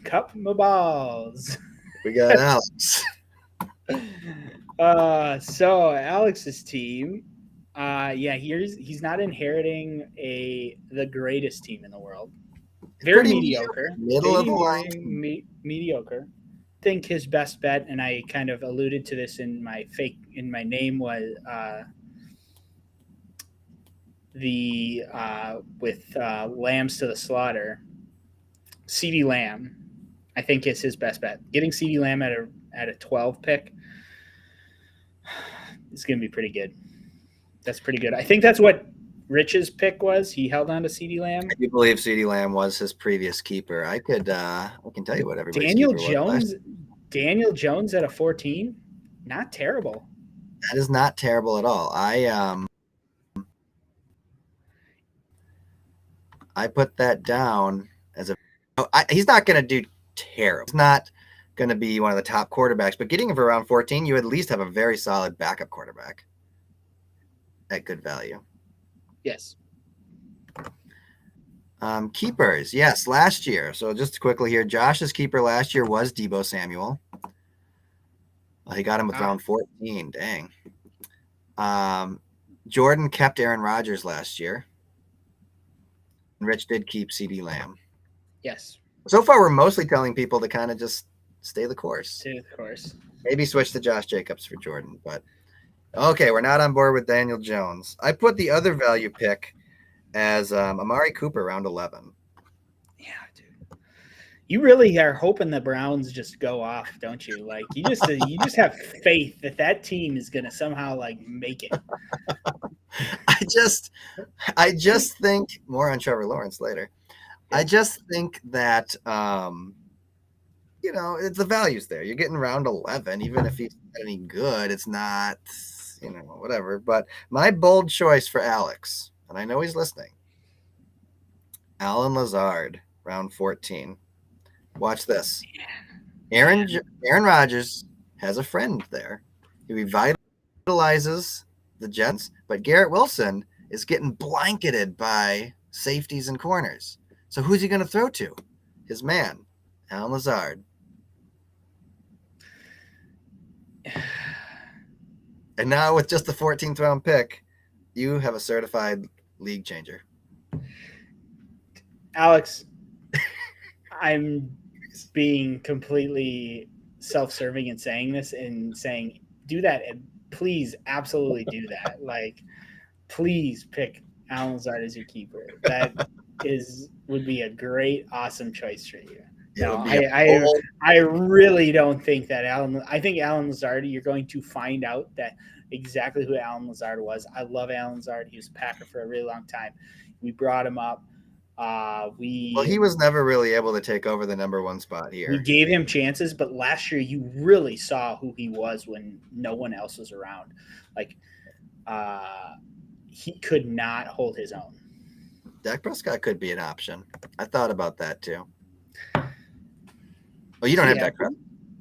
Cut my balls.
We got Alex.
So Alex's team, he's not inheriting the greatest team in the world. Very mediocre.
Middle of the line.
Mediocre. I think his best bet, and I kind of alluded to this in my name, was with Lambs to the Slaughter. CeeDee Lamb, I think, is his best bet. Getting CeeDee Lamb at a 12 pick is going to be pretty good. That's pretty good. I think that's what Rich's pick was. He held on to CeeDee Lamb.
I do believe CeeDee Lamb was his previous keeper. I can tell you what everybody's
Daniel Jones at a 14, not terrible.
That is not terrible at all. I put that down as he's not going to do terrible. He's not going to be one of the top quarterbacks, but getting him for around 14, you at least have a very solid backup quarterback at good value.
Yes.
Keepers. Yes. Last year. So just quickly here, Josh's keeper last year was Deebo Samuel. He got him with round 14. Dang. Jordan kept Aaron Rodgers last year. And Rich did keep CeeDee Lamb.
Yes.
So far, we're mostly telling people to kind of just stay the course.
Stay the course.
Maybe switch to Josh Jacobs for Jordan. But, okay, we're not on board with Daniel Jones. I put the other value pick as Amari Cooper, round 11.
Yeah, dude. You really are hoping the Browns just go off, don't you? You just have faith that team is going to somehow make it.
I just think more on Trevor Lawrence later. I just think that it's the value's there. You're getting round 11, even if he's not any good, it's not, whatever. But my bold choice for Alex, and I know he's listening, Allen Lazard, round 14. Watch this. Aaron Rodgers has a friend there. He revitalizes the Jets, but Garrett Wilson is getting blanketed by safeties and corners. So who's he going to throw to? His man, Allen Lazard. And now with just the 14th round pick, you have a certified league changer.
Alex, I'm being completely self-serving and saying this and saying, do that. And please, absolutely do that. Please pick Allen Lazard as your keeper. That would be a great, awesome choice for you. No, I really don't think that I think Allen Lazard, you're going to find out that exactly who Allen Lazard was. I love Allen Lazard. He was a Packer for a really long time. We brought him up.
He was never really able to take over the number 1 spot here.
We gave him chances, but last year you really saw who he was when no one else was around. He could not hold his own.
Dak Prescott could be an option. I thought about that too. Oh, you don't have Dak Prescott?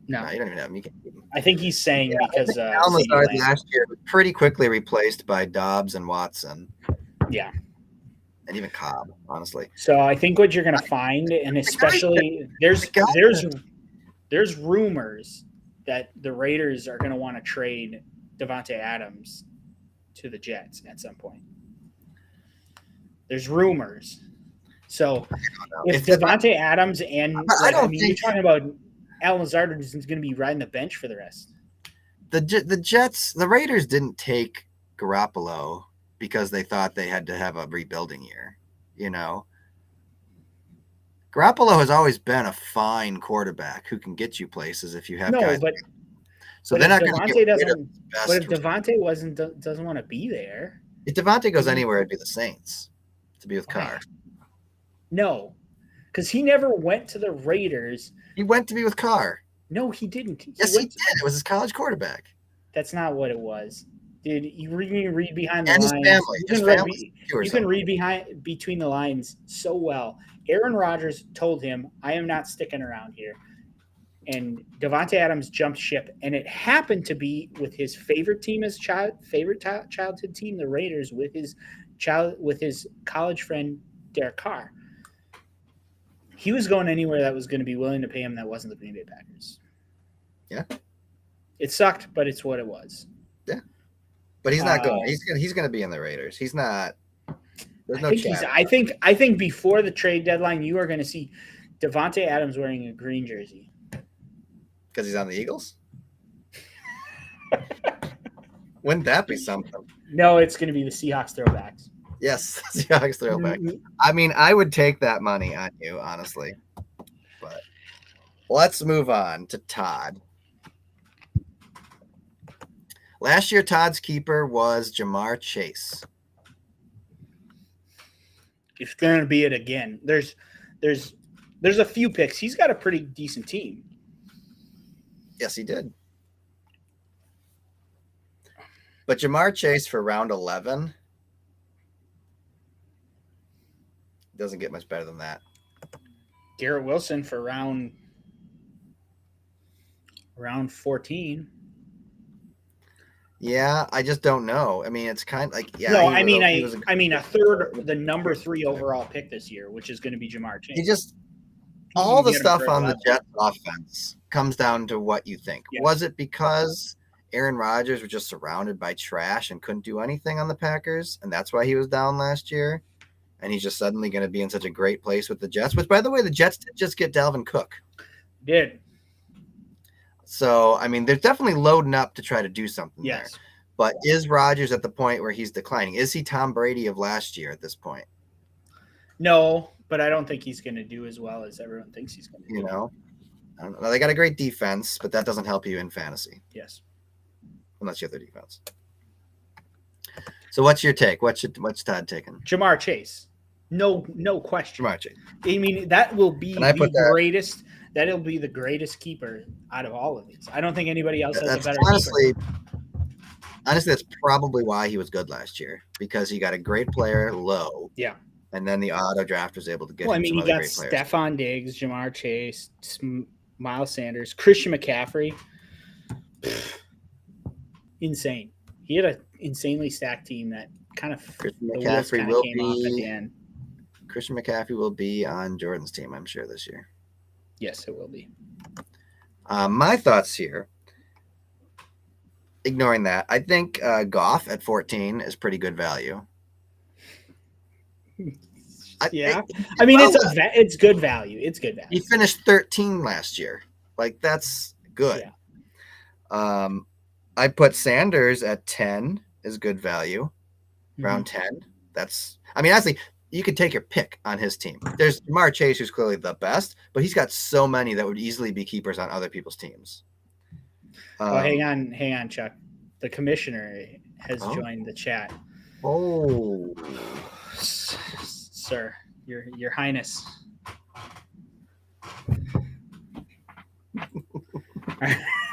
No,
you don't even have him. You can't keep him.
I think he's saying because
Allen Lazard last year was pretty quickly replaced by Dobbs and Watson.
Yeah.
And even Cobb, honestly.
So I think what you're going to find, and especially there's rumors that the Raiders are going to want to trade Davante Adams to the Jets at some point. There's rumors. So if Davante Adams and you're talking about Al Lazard is going to be riding the bench for the rest.
The Jets, the Raiders didn't take Garoppolo because they thought they had to have a rebuilding year. You know, Garoppolo has always been a fine quarterback who can get you places if you have guys. So they're not going to get rid of the best.
But if Davante doesn't want to be there,
if Davante goes anywhere, it'd be the Saints to be with Carr.
No, because he never went to the Raiders.
He went to be with Carr.
No, he didn't.
He did. It was his college quarterback.
That's not what it was. Dude, you read behind the
and
lines. You can read between the lines so well. Aaron Rodgers told him, "I am not sticking around here." And Davante Adams jumped ship, and it happened to be with his favorite team as childhood team, the Raiders, with his college friend Derek Carr. He was going anywhere that was going to be willing to pay him that wasn't the Green Bay Packers.
Yeah.
It sucked, but it's what it was.
Yeah. But he's not going. He's going to be in the Raiders. He's not. There's no chance.
I think before the trade deadline, you are going to see Davante Adams wearing a green jersey.
Because he's on the Eagles? Wouldn't that be something?
No, it's going to be the Seahawks throwbacks.
Yes, Seahawks throwback. I mean, I would take that money on you, honestly. But let's move on to Todd. Last year, Todd's keeper was Jamar Chase.
It's going to be it again. There's a few picks. He's got a pretty decent team.
Yes, he did. But Jamar Chase for round 11 doesn't get much better than that.
Garrett Wilson for round 14.
Yeah, I just don't know. I mean, it's kind of like
No, I mean a third, the number 3 overall pick this year, which is going to be Jamar Chase.
All the stuff on the Jets offense comes down to what you think. Yeah. Was it because Aaron Rodgers was just surrounded by trash and couldn't do anything on the Packers, and that's why he was down last year? And he's just suddenly going to be in such a great place with the Jets, which, by the way, the Jets did just get Dalvin Cook.
Did.
So, I mean, they're definitely loading up to try to do something there. But is Rodgers at the point where he's declining? Is he Tom Brady of last year at this point?
No, but I don't think he's going to do as well as everyone thinks he's going to do.
You know? I don't know. They got a great defense, but that doesn't help you in fantasy.
Yes.
Unless you have their defense. So what's your take? What's Todd taking?
Jamar Chase. No question.
Jamar Chase.
I mean, that will be the greatest. That'll be the greatest keeper out of all of these. I don't think anybody else has a better keeper.
Honestly, that's probably why he was good last year, because he got a great player low.
Yeah.
And then the auto draft was able to get him
some other great players. Stephon Diggs, Jamar Chase, Miles Sanders, Christian McCaffrey. Insane. He had an insanely stacked team that kind of
Christian McCaffrey will be at the end. Christian McCaffrey will be on Jordan's team, I'm sure, this year.
Yes, it will be.
My thoughts here. Ignoring that, I think Goff at 14 is pretty good value.
It's good value. It's good value.
He finished 13 last year. Like, that's good. Yeah. I put Sanders at 10 is good value. Round 10. Honestly, you could take your pick on his team. There's Jamar Chase, who's clearly the best, but he's got so many that would easily be keepers on other people's teams.
Hang on, Chuck. The commissioner has joined the chat.
Oh,
sir, your highness.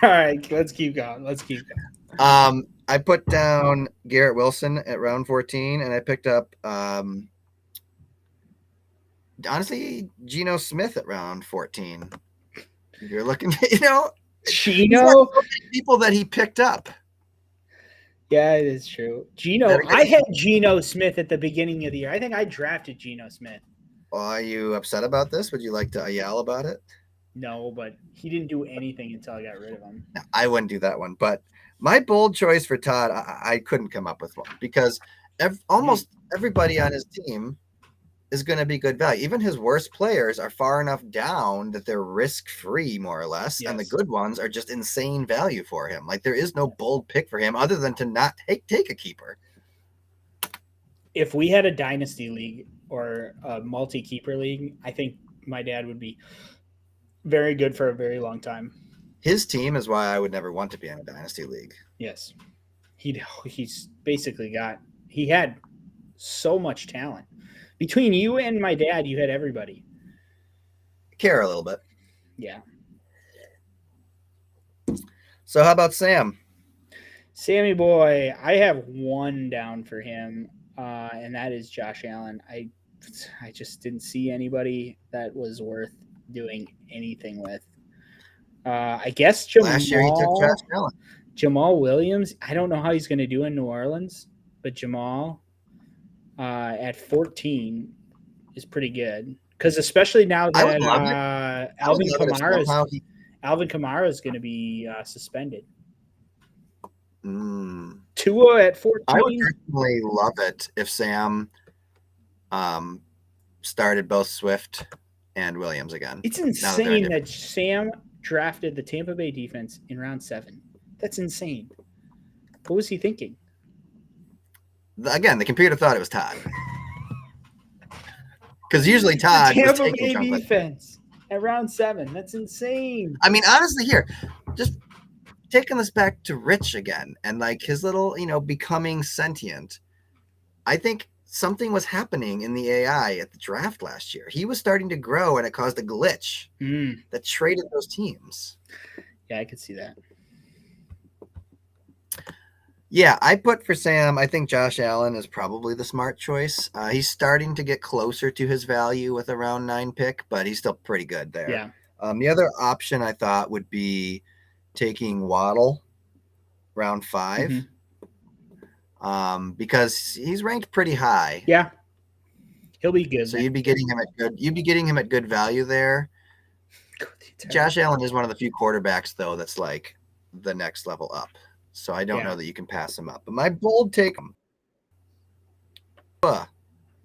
All right, let's keep going.
I put down Garrett Wilson at round 14, and I picked up honestly Geno Smith at round 14. You're looking,
Geno,
people that he picked up.
Yeah, it is true. I had Geno Smith at the beginning of the year. I think I drafted Geno Smith.
Well, are you upset about this? Would you like to yell about it?
No, but he didn't do anything until I got rid of him.
No, I wouldn't do that one. But my bold choice for Todd, I couldn't come up with one because almost everybody on his team is going to be good value. Even his worst players are far enough down that they're risk-free, more or less,
Yes.
and the good ones are just insane value for him. Like, there is no bold pick for him other than to not take a keeper.
If we had a dynasty league or a multi-keeper league, I think my dad would be very good for a very long time.
His team is why I would never want to be in a dynasty league.
Yes. He's basically he had so much talent. Between you and my dad, you had everybody.
Care a little bit.
Yeah.
So how about Sam?
Sammy boy, I have one down for him, and that is Josh Allen. I just didn't see anybody that was worth doing anything with. I guess
Last year he took Josh Allen.
Jamal Williams. I don't know how he's going to do in New Orleans, but Jamal at 14 is pretty good because especially now that Alvin Kamara is going to be suspended. Tua at 14.
I would personally love it if Sam started both Swift and Williams again.
It's insane that Sam drafted the Tampa Bay defense in round 7. That's insane. What was he thinking?
Again, the computer thought it was Todd. Because usually Todd
the Tampa Bay defense at round 7. That's insane.
I mean, honestly, here, just taking this back to Rich again and like his little, becoming sentient. I think something was happening in the AI at the draft last year. He was starting to grow and it caused a glitch that traded those teams.
Yeah, I could see that.
Yeah, I put for Sam, I think Josh Allen is probably the smart choice. He's starting to get closer to his value with a round 9 pick, but he's still pretty good there.
Yeah.
The other option I thought would be taking Waddle round 5. Because he's ranked pretty high.
Yeah. He'll be good.
So you'd be getting him at good value there. Josh Allen is one of the few quarterbacks though that's like the next level up. So I don't know that you can pass him up. But my bold take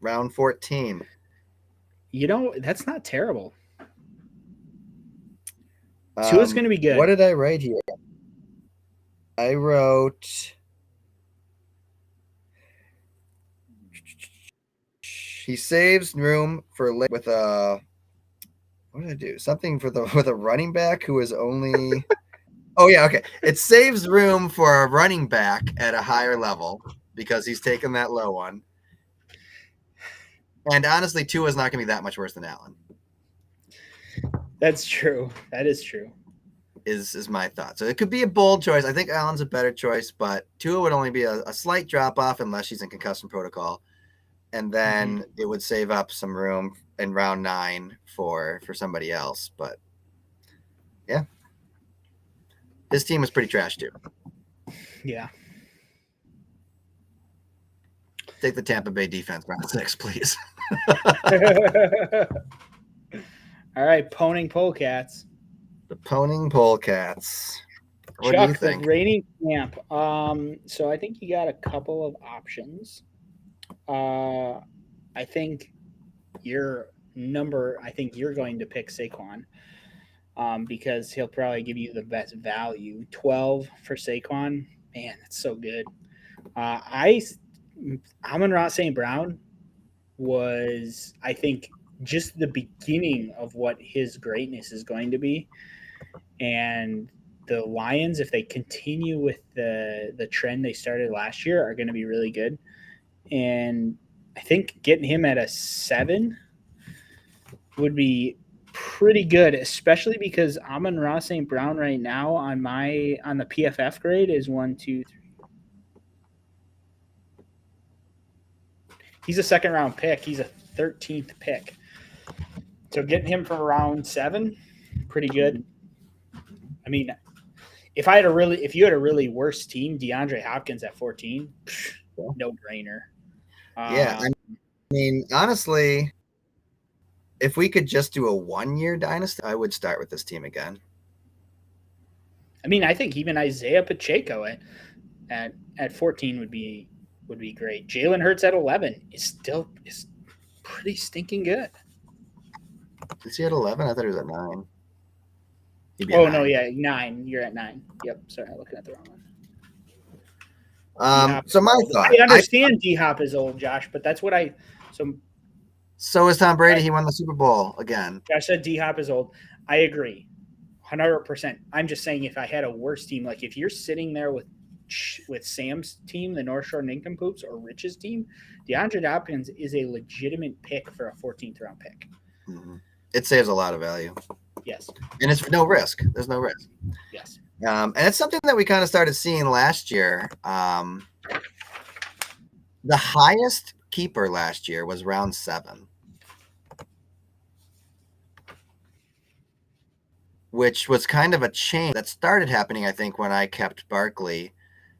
round 14.
That's not terrible. Tua's going to be good.
What did I write here? I wrote he saves room for with a what did I do? Something with a running back who is only Oh yeah, okay. It saves room for a running back at a higher level because he's taken that low one. And honestly, Tua's not going to be that much worse than Allen.
That's true. That is true.
Is my thought. So it could be a bold choice. I think Allen's a better choice, but Tua would only be a slight drop off unless she's in concussion protocol. And then it would save up some room in round 9 for somebody else. But yeah. His team was pretty trash too.
Yeah.
Take the Tampa Bay defense round 6, please.
All right, Poning Polecats.
The Poning Polecats. What
Chuck,
do you think?
The reigning champ. So I think you got a couple of options. I think you're going to pick Saquon. Because he'll probably give you the best value. 12 for Saquon. Man, that's so good. Amon-Ra St. Brown was, I think, just the beginning of what his greatness is going to be. And the Lions, if they continue with the trend they started last year, are going to be really good. And I think getting him at a 7 would be pretty good, especially because Amon-Ra St. Brown right now on the PFF grade is 1, 2, 3. He's a second round pick. He's a 13th pick. So getting him from round 7, pretty good. I mean, if you had a really worse team, DeAndre Hopkins at 14, no brainer.
Yeah, I mean, honestly, if we could just do a 1-year dynasty, I would start with this team again.
I mean, I think even Isaiah Pacheco at 14 would be great. Jalen Hurts at 11 is pretty stinking good.
Is he at 11? I thought he was at 9. He'd be
Oh
at 9.
no, yeah, 9. You're at 9. Yep. Sorry, I'm looking at the wrong one.
So my thought.
I understand D-Hop is old, Josh, but that's what I.
So is Tom Brady. He won the Super Bowl again.
Josh said D-Hop is old. I agree, 100%. I'm just saying if I had a worse team, like if you're sitting there with Sam's team, the North Shore Nincompoops, or Rich's team, DeAndre Hopkins is a legitimate pick for a 14th round pick.
Mm-hmm. It saves a lot of value.
Yes.
And it's no risk. There's no risk.
Yes.
And it's something that we kind of started seeing last year. The highest keeper last year was round 7, which was kind of a change that started happening, I think, when I kept Barkley.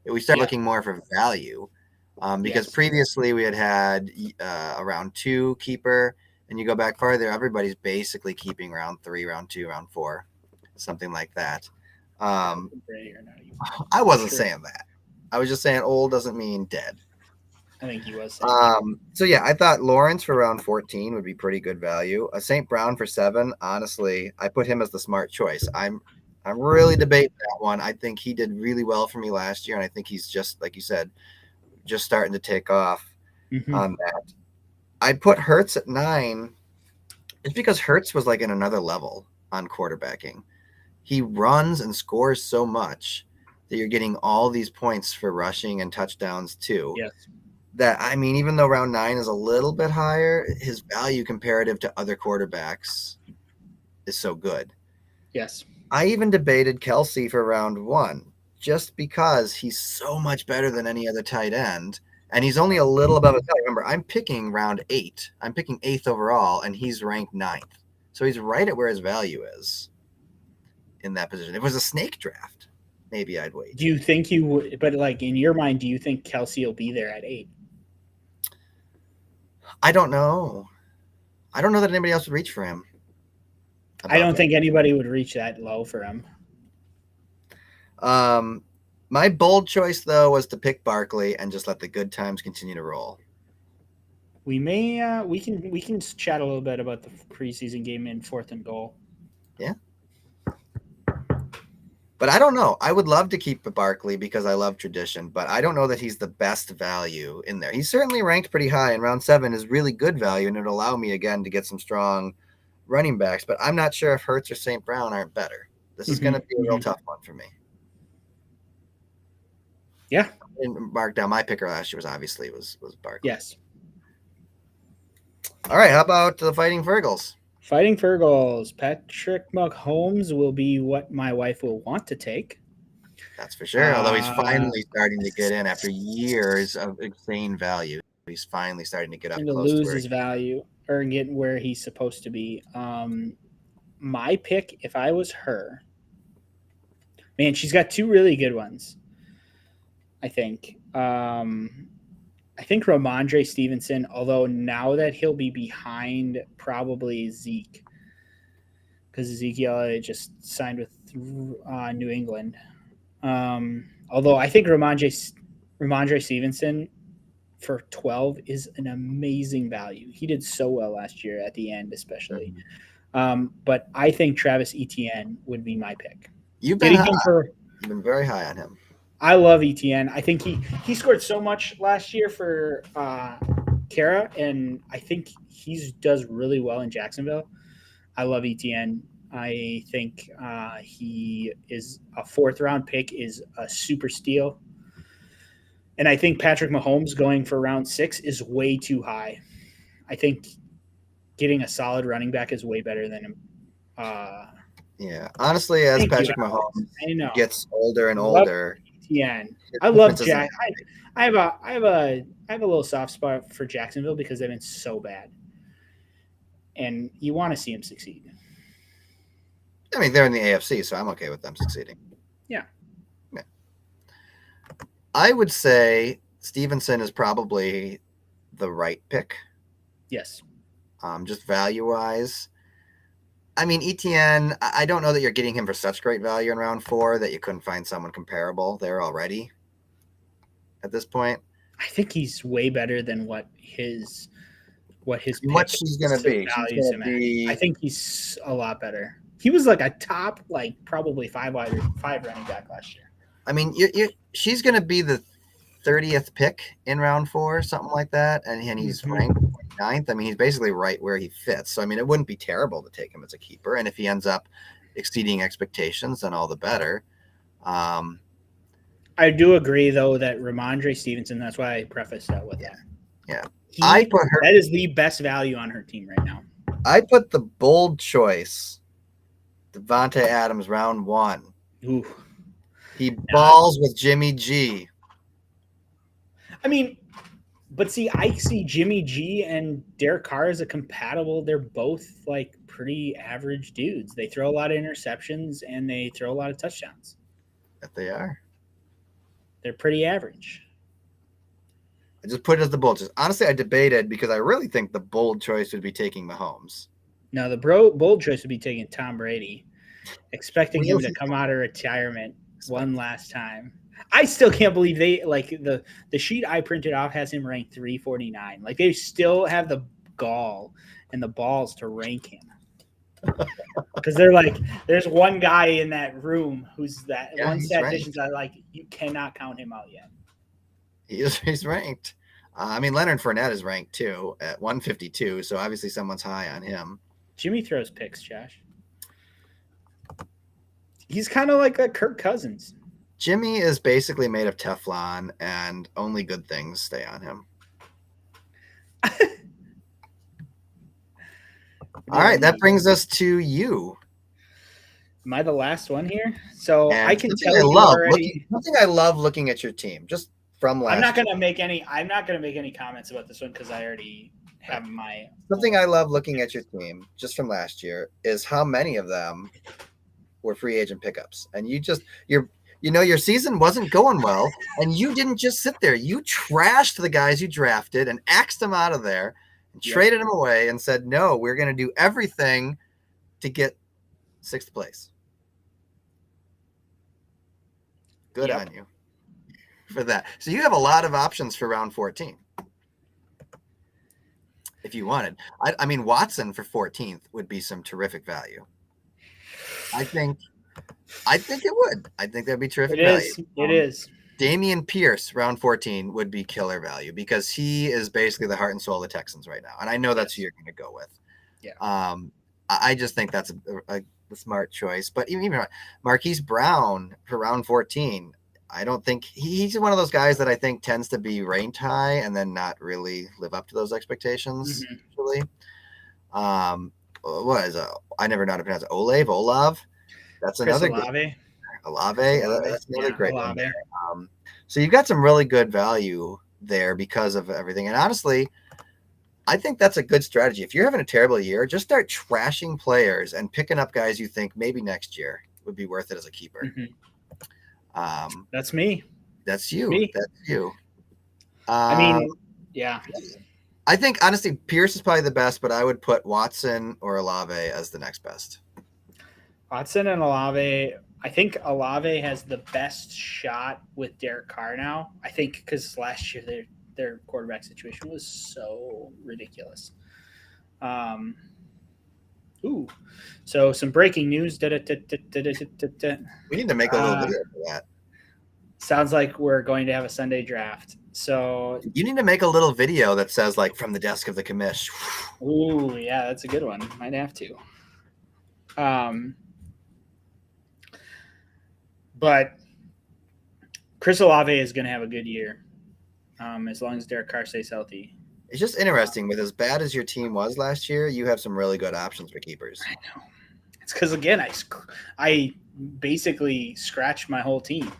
We started looking more for value because previously we had a round 2 keeper, and you go back farther, everybody's basically keeping round 3, round 2, round 4, something like that. I wasn't saying that. I was just saying old doesn't mean dead.
I think he was saying
so yeah, I thought Lawrence for round 14 would be pretty good value. A St. Brown for 7, honestly, I put him as the smart choice. I'm really debating that one. I think he did really well for me last year, and I think he's just, like you said, just starting to take off on that. I put Hurts at 9. It's because Hurts was like in another level on quarterbacking. He runs and scores so much that you're getting all these points for rushing and touchdowns too.
Yes.
That, I mean, even though round 9 is a little bit higher, his value comparative to other quarterbacks is so good.
Yes.
I even debated Kelsey for round 1 just because he's so much better than any other tight end. And he's only a little above his value. Remember, I'm picking round 8. I'm picking 8th overall, and he's ranked 9th. So he's right at where his value is in that position. If it was a snake draft, maybe I'd wait.
Do you think you would? But like in your mind, do you think Kelsey will be there at 8?
I don't know. I don't know that anybody else would reach for him.
I don't think anybody would reach that low for him.
My bold choice, though, was to pick Barkley and just let the good times continue to roll.
We may we can chat a little bit about the preseason game in 4th and goal.
Yeah. But I don't know. I would love to keep Barkley because I love tradition, but I don't know that he's the best value in there. He's certainly ranked pretty high, and round 7 is really good value, and it'll allow me, again, to get some strong running backs. But I'm not sure if Hurts or St. Brown aren't better. This is going to be a real tough one for me.
Yeah.
And mark down my picker last year was Barkley.
Yes.
All right. How about the Fighting Fergals?
Fighting Fergals. Patrick Mahomes will be what my wife will want to take.
That's for sure. Although he's finally starting to get in after years of insane value. He's finally starting to get up close
to lose his value or get where he's supposed to be. My pick, if I was her, man, she's got 2 really good ones. I think Ramondre Stevenson, although now that he'll be behind probably Zeke, because Ezekiel just signed with New England. Although I think Ramondre Stevenson for 12 is an amazing value. He did so well last year at the end, especially. But I think Travis Etienne would be my pick.
You've been very high on him.
I love Etienne. I think he scored so much last year for Kara, and I think he does really well in Jacksonville. I love Etienne. I think he is a 4th round pick is a super steal. And I think Patrick Mahomes going for round 6 is way too high. I think getting a solid running back is way better than him.
Yeah, honestly, as Patrick Mahomes gets older and older.
I love Jack. I have a little soft spot for Jacksonville because they've been so bad, and you want to see them succeed.
I mean, they're in the AFC, so I'm okay with them succeeding.
Yeah.
I would say Stevenson is probably the right pick.
Yes.
just value-wise. I mean, ETN, I don't know that you're getting him for such great value in round 4 that you couldn't find someone comparable there already at this point.
I think he's way better than what his
What she's going to be.
Values him at. I think he's a lot better. He was like a top, like probably five running back last year.
I mean, she's going to be the 30th pick in round 4, something like that, and he's ranked 9th. I mean, he's basically right where he fits. So, I mean, it wouldn't be terrible to take him as a keeper, and if he ends up exceeding expectations, then all the better.
I do agree, though, that Ramondre Stevenson, that's why I prefaced that with that.
Yeah.
That is the best value on her team right now.
I put the bold choice, Devontae Adams, round 1.
Ooh.
He balls with Jimmy G.
I mean, but see, I see Jimmy G and Derek Carr as a compatible. They're both like pretty average dudes. They throw a lot of interceptions and they throw a lot of touchdowns.
That they are.
They're pretty average.
I just put it as the bold choice. Honestly, I debated because I really think the bold choice would be taking Mahomes.
No, the bold choice would be taking Tom Brady, expecting him to come out of retirement one last time. I still can't believe they like the sheet I printed off has him ranked 349. Like they still have the gall and the balls to rank him. Because they're like, there's one guy in that room who's that one statistician's like, you cannot count him out yet.
He's ranked. I mean, Leonard Fournette is ranked too at 152, so obviously someone's high on him.
Jimmy throws picks, Josh. He's kind of like a Kirk Cousins.
Jimmy is basically made of Teflon, and only good things stay on him. All right, that brings us to you.
Am I the last one here? So
and
I can tell you already.
Something I love looking at your team, just from last.
I'm not going to make any comments about this one because I already have my.
Something I love looking at your team, just from last year, is how many of them were free agent pickups, and your season wasn't going well, and you didn't just sit there. You trashed the guys you drafted and axed them out of there and traded them away and said, no, we're going to do everything to get 6th place. Good on you for that. So you have a lot of options for round 14. If you wanted. I mean, Watson for 14th would be some terrific value. I think it would. I think that'd be terrific value.
It is.
Damian Pierce, round 14, would be killer value because he is basically the heart and soul of the Texans right now. And I know that's who you're going to go with.
Yeah.
I just think that's a smart choice. But even Marquise Brown for round 14, I don't think he's one of those guys that I think tends to be ranked high and then not really live up to those expectations. Usually. What is I never know how to pronounce it. Olav. That's another good. Olave. That's another great one. So you've got some really good value there because of everything. And honestly, I think that's a good strategy. If you're having a terrible year, just start trashing players and picking up guys you think maybe next year would be worth it as a keeper.
That's me.
That's you. That's you.
I mean, yeah.
I think honestly, Pierce is probably the best, but I would put Watson or Olave as the next best.
Watson and Olave. I think Olave has the best shot with Derek Carr now. I think because last year their quarterback situation was so ridiculous. So some breaking news.
We need to make a little video for that.
Sounds like we're going to have a Sunday draft. So
you need to make a little video that says like from the desk of the commish.
Ooh, yeah, that's a good one. Might have to. But Chris Olave is going to have a good year as long as Derek Carr stays healthy.
It's just interesting. With as bad as your team was last year, you have some really good options for keepers.
I know. It's because, again, I basically scratched my whole team.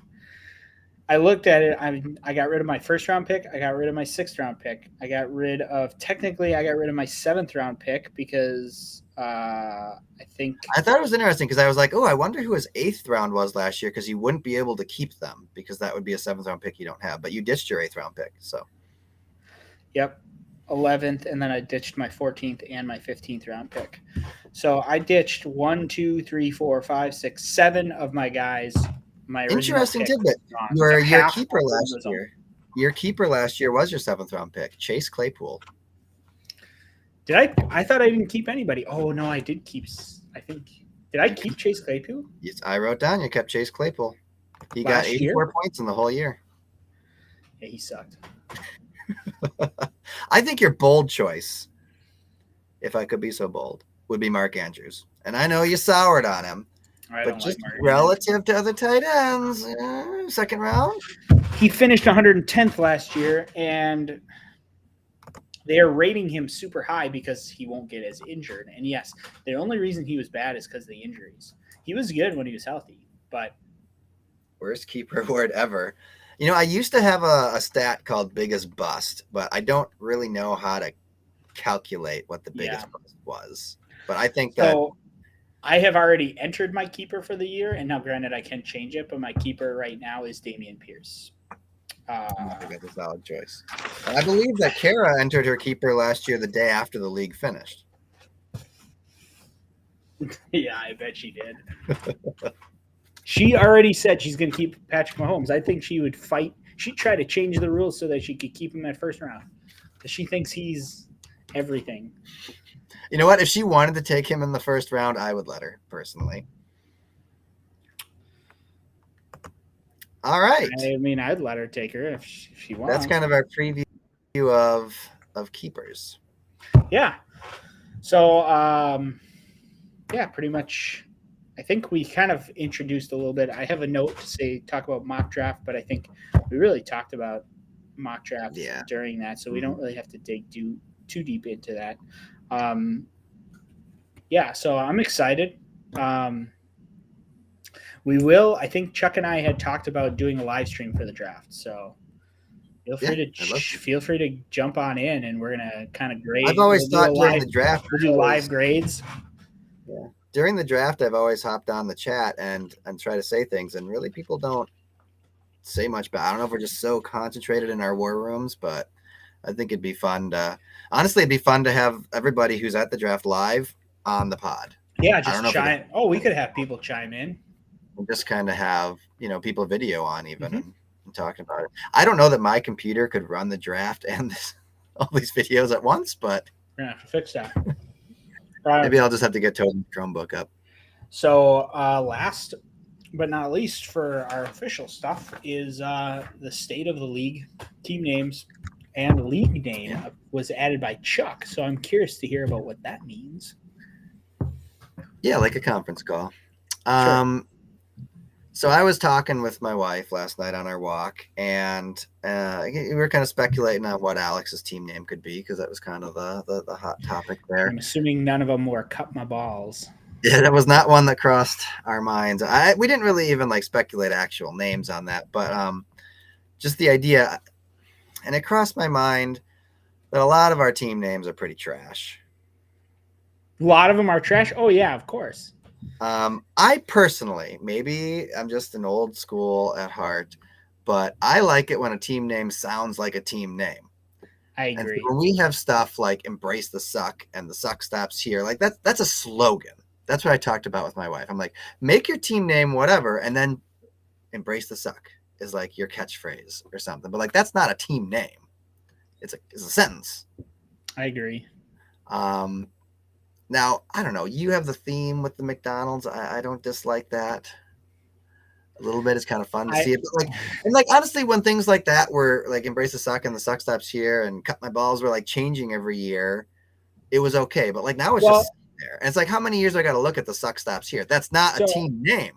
I looked at it. I got rid of my 1st-round pick. I got rid of my 6th-round pick. I got rid of my 7th-round pick because I thought
it was interesting because I was like, oh, I wonder who his 8th round was last year because you wouldn't be able to keep them because that would be a 7th-round pick you don't have. But you ditched your 8th-round pick. So,
yep. 11th, and then I ditched my 14th and my 15th round pick. So I ditched 1, 2, 3, 4, 5, 6, 7 of my guys. My original
Interesting
pick
tidbit.
was
Your
half
keeper
of
last
was
year. Your keeper last year was your 7th round pick, Chase Claypool.
Did I thought I didn't keep anybody. Oh no, I did keep. I think did I keep Chase Claypool?
Yes, I wrote down you kept Chase Claypool. He got
Last
84
year?
points in the whole year.
Yeah, he sucked.
I think your bold choice, if I could be so bold, would be Mark Andrews. And I know you soured on him, but just relative to other tight ends, 2nd round.
He finished 110th last year, and they are rating him super high because he won't get as injured. And yes, the only reason he was bad is because of the injuries. He was good when he was healthy, but
worst keeper award ever. You know, I used to have a stat called biggest bust, but I don't really know how to calculate what the biggest bust was. But I think that
I have already entered my keeper for the year, and now granted I can change it, but my keeper right now is Dameon Pierce.
I think that's a solid choice. And I believe that Kara entered her keeper last year the day after the league finished.
Yeah, I bet she did. She already said she's going to keep Patrick Mahomes. I think she would fight. She'd try to change the rules so that she could keep him at 1st round. Because she thinks he's everything.
You know what? If she wanted to take him in the 1st round, I would let her, personally. All right.
I mean, I'd let her take her if she wants.
That's kind of our preview of keepers.
Yeah. So, pretty much. I think we kind of introduced a little bit. I have a note to talk about mock draft, but I think we really talked about mock draft during that, so we don't really have to dig too deep into that. So I'm excited. We will. I think Chuck and I had talked about doing a live stream for the draft, so feel free to jump on in, and we're gonna kind of grade.
I've always thought during the draft
we'll do live grades.
Yeah. During the draft, I've always hopped on the chat and try to say things, and really people don't say much. But I don't know if we're just so concentrated in our war rooms, but I think it'd be fun to have everybody who's at the draft live on the pod.
Yeah, just chime. We could have people chime in.
And just kind of have people video on even and talking about it. I don't know that my computer could run the draft and all these videos at once, but
we're gonna have to fix that.
Maybe I'll just have to get Toby's Chromebook up.
So last but not least for our official stuff is the state of the league, team names, and league name was added by Chuck. So I'm curious to hear about what that means.
Yeah, like a conference call.
Sure.
So I was talking with my wife last night on our walk, and we were kind of speculating on what Alex's team name could be because that was kind of the hot topic there.
I'm assuming none of them were Cut My Balls.
Yeah, that was not one that crossed our minds. We didn't really even speculate actual names on that, but just the idea, and it crossed my mind that a lot of our team names are pretty trash.
A lot of them are trash? Oh, yeah, of course.
I personally, maybe I'm just an old school at heart, but I like it when a team name sounds like a team name.
I agree.
And when we have stuff like Embrace the Suck and the Suck Stops Here, that's a slogan. That's what I talked about with my wife. I'm like, make your team name whatever, and then Embrace the Suck is like your catchphrase or something. But that's not a team name. It's a sentence.
I agree.
Now, I don't know. You have the theme with the McDonald's. I don't dislike that. A little bit. It's kind of fun to see it. But honestly, when things like that were Embrace the Suck and the Suck Stops Here and Cut My Balls were changing every year, it was okay. But now it's just there. And it's how many years I got to look at the Suck Stops Here? That's not a team name.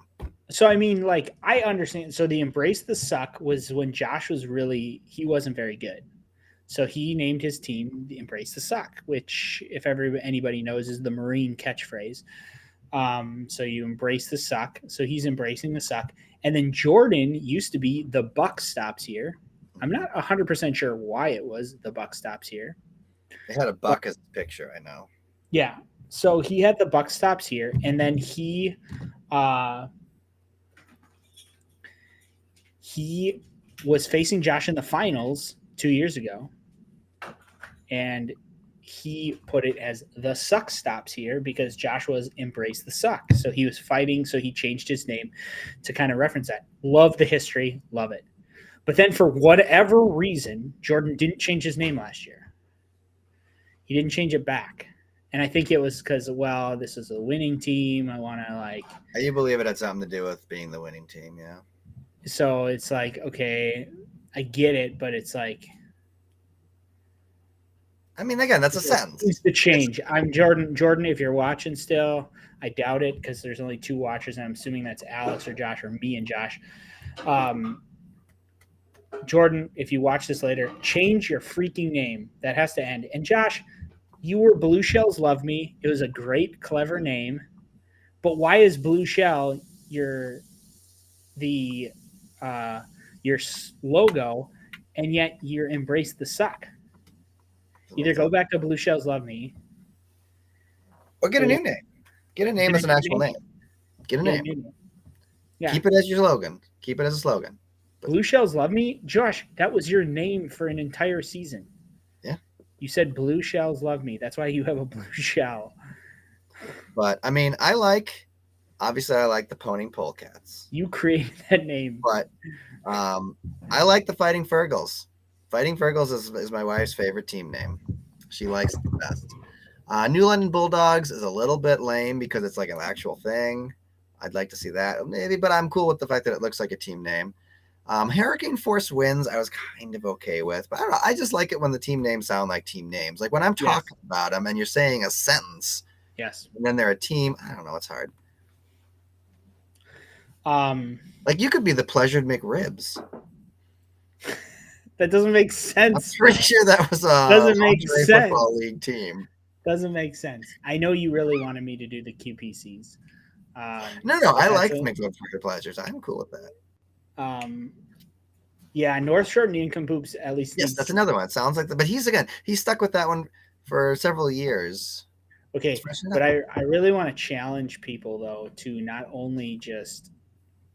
So, I mean, I understand. So the Embrace the Suck was when Josh was he wasn't very good. So he named his team the Embrace the Suck, which, if anybody knows, is the Marine catchphrase. So you embrace the suck. So he's embracing the suck. And then Jordan used to be the Buck Stops Here. I'm not 100% sure why it was the Buck Stops Here.
They had a buck as a picture, I know.
Yeah. So he had the Buck Stops Here, and then he was facing Josh in the finals 2 years ago. and he put it as the suck stops here because Joshua's embraced the suck. So he was fighting, so he changed his name to kind of reference that. Love the history, love it. But then for whatever reason, Jordan didn't change his name last year. He didn't change it back. And I think it was because, well, this is a winning team. I want to like.
You believe it had something to do with being the winning team, yeah.
So it's like, okay, I get it, but it's like.
I mean, again, that's a sentence.
It's the change. I'm Jordan. Jordan, if you're watching still, I doubt it because there's only 2 watchers, and I'm assuming that's Alex or Josh or me and Josh. Jordan, if you watch this later, change your freaking name. That has to end. And Josh, you were Blue Shells Love Me. It was a great, clever name. But why is Blue Shell your logo, and yet you're embrace the suck? Either go back to Blue Shells Love Me.
Or get a new name. Get a name as an actual name. Get a name. Yeah. Keep it as your slogan. Keep it as a slogan.
Blue Shells Love Me? Josh, that was your name for an entire season.
Yeah.
You said Blue Shells Love Me. That's why you have a blue shell.
But, I mean, I like the Poning Polecats.
You created that name.
But I like the Fighting Fergals. Fighting Fergals is my wife's favorite team name. She likes it the best. New London Bulldogs is a little bit lame because it's like an actual thing. I'd like to see that maybe, but I'm cool with the fact that it looks like a team name. Hurricane Force Winds, I was kind of okay with, but I don't know. I just like it when the team names sound like team names. Like when I'm talking about them and you're saying a sentence.
Yes.
And then they're a team. I don't know. It's hard. Like you could be the Pleasured McRibs.
That doesn't make sense.
I'm pretty sure that was a
doesn't make sense.
Football League team.
Doesn't make sense. I know you really wanted me to do the QPCs.
No, I like McRib for your pleasures. I'm cool with that.
Yeah, North Shore Nincompoops at least.
Yes, that's another one. It sounds like that, but he's stuck with that one for several years.
Okay, but I really want to challenge people though to not only just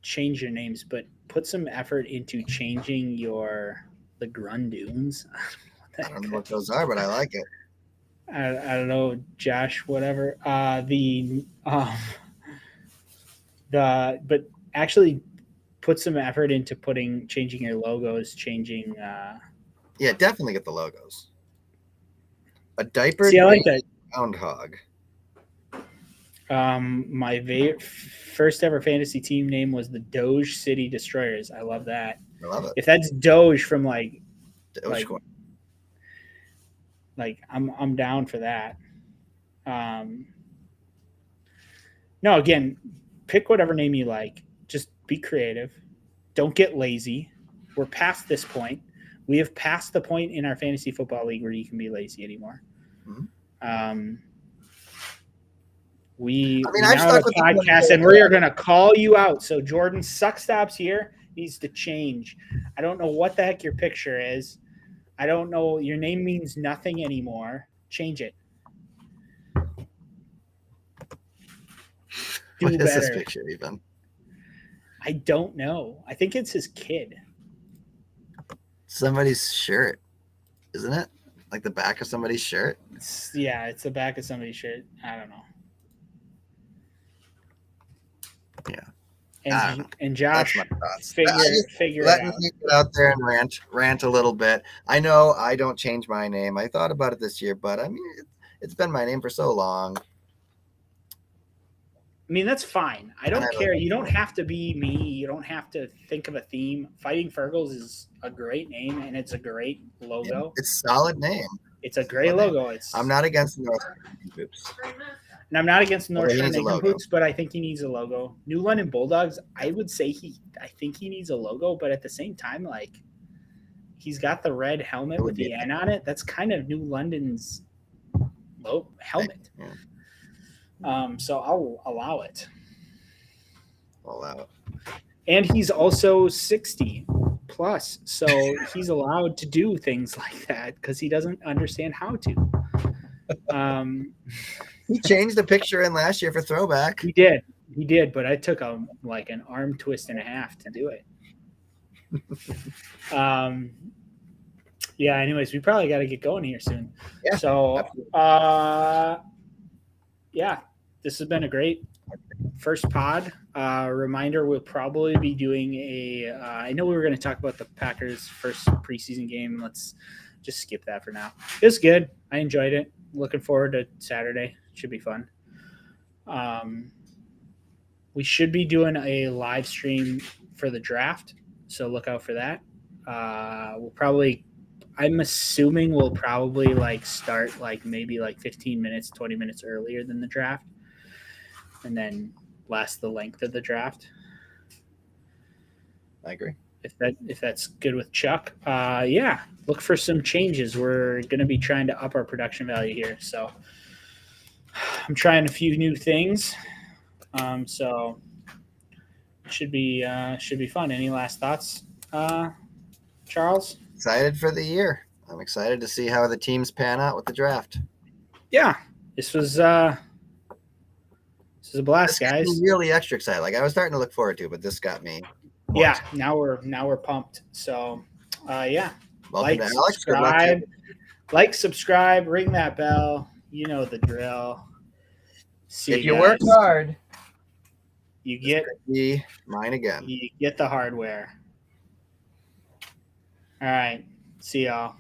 change your names, but put some effort into changing the Grundoons.
I don't know what those are, but I like it.
I don't know, Josh, whatever. But actually put some effort into changing your logos, changing.
Yeah, definitely get the logos. A diaper.
See, I like that.
Groundhog.
My first ever fantasy team name was the Doge City Destroyers. I love that.
I love it.
If that's Doge from like I'm down for that. No, again, pick whatever name you like. Just be creative. Don't get lazy. We're past this point. We have passed the point in our fantasy football league where you can be lazy anymore. Mm-hmm. We now have a podcast, and we are going to call you out. So Jordan Suckstops here needs to change. I don't know what the heck your picture is. I don't know. Your name means nothing anymore. Change it.
What is this picture even?
I don't know. I think it's his kid.
Somebody's shirt, isn't it? Like the back of somebody's shirt?
It's the back of somebody's shirt. I don't know.
Yeah.
And Josh, figure it out.
Me get out there and rant a little bit. I know I don't change my name. I thought about it this year, but I mean, it's been my name for so long.
I mean, that's fine. I don't care. You don't have to be me. You don't have to think of a theme. Fighting Fergals is a great name, and it's a great logo.
It's a solid name.
It's a great logo.
I'm not against the North Oops.
And I'm not against North Shore Nincompoops, but I think he needs a logo. New London Bulldogs, I would say I think he needs a logo, but at the same time, like he's got the red helmet with the N on it. That's kind of New London's helmet. Yeah. So I'll allow it. And he's also 60 plus, so he's allowed to do things like that because he doesn't understand how to.
He changed the picture in last year for throwback.
He did, but I took an arm twist and a half to do it. Yeah. Anyways, we probably got to get going here soon.
Yeah,
So,
absolutely.
yeah, this has been a great first pod. Reminder: we'll probably be doing a. I know we were going to talk about the Packers' first preseason game. Let's just skip that for now. It was good. I enjoyed it. Looking forward to Saturday. Should be fun. We should be doing a live stream for the draft, so look out for that. We'll probably. I'm assuming we'll probably like start like maybe like 15 minutes, 20 minutes earlier than the draft, and then last the length of the draft.
I agree.
If that's good with Chuck, yeah, look for some changes. We're going to be trying to up our production value here, so I'm trying a few new things. So it should be fun. Any last thoughts, Charles?
Excited for the year. I'm excited to see how the teams pan out with the draft.
Yeah, this was a blast, guys.
Really extra excited. Like I was starting to look forward to, but this got me.
Yeah, now we're pumped. So, yeah.
Welcome to Alex. Good luck to
you. Subscribe, ring that bell. You know the drill. See
if
you
you work hard,
you get
mine again.
You get the hardware. All right. See y'all.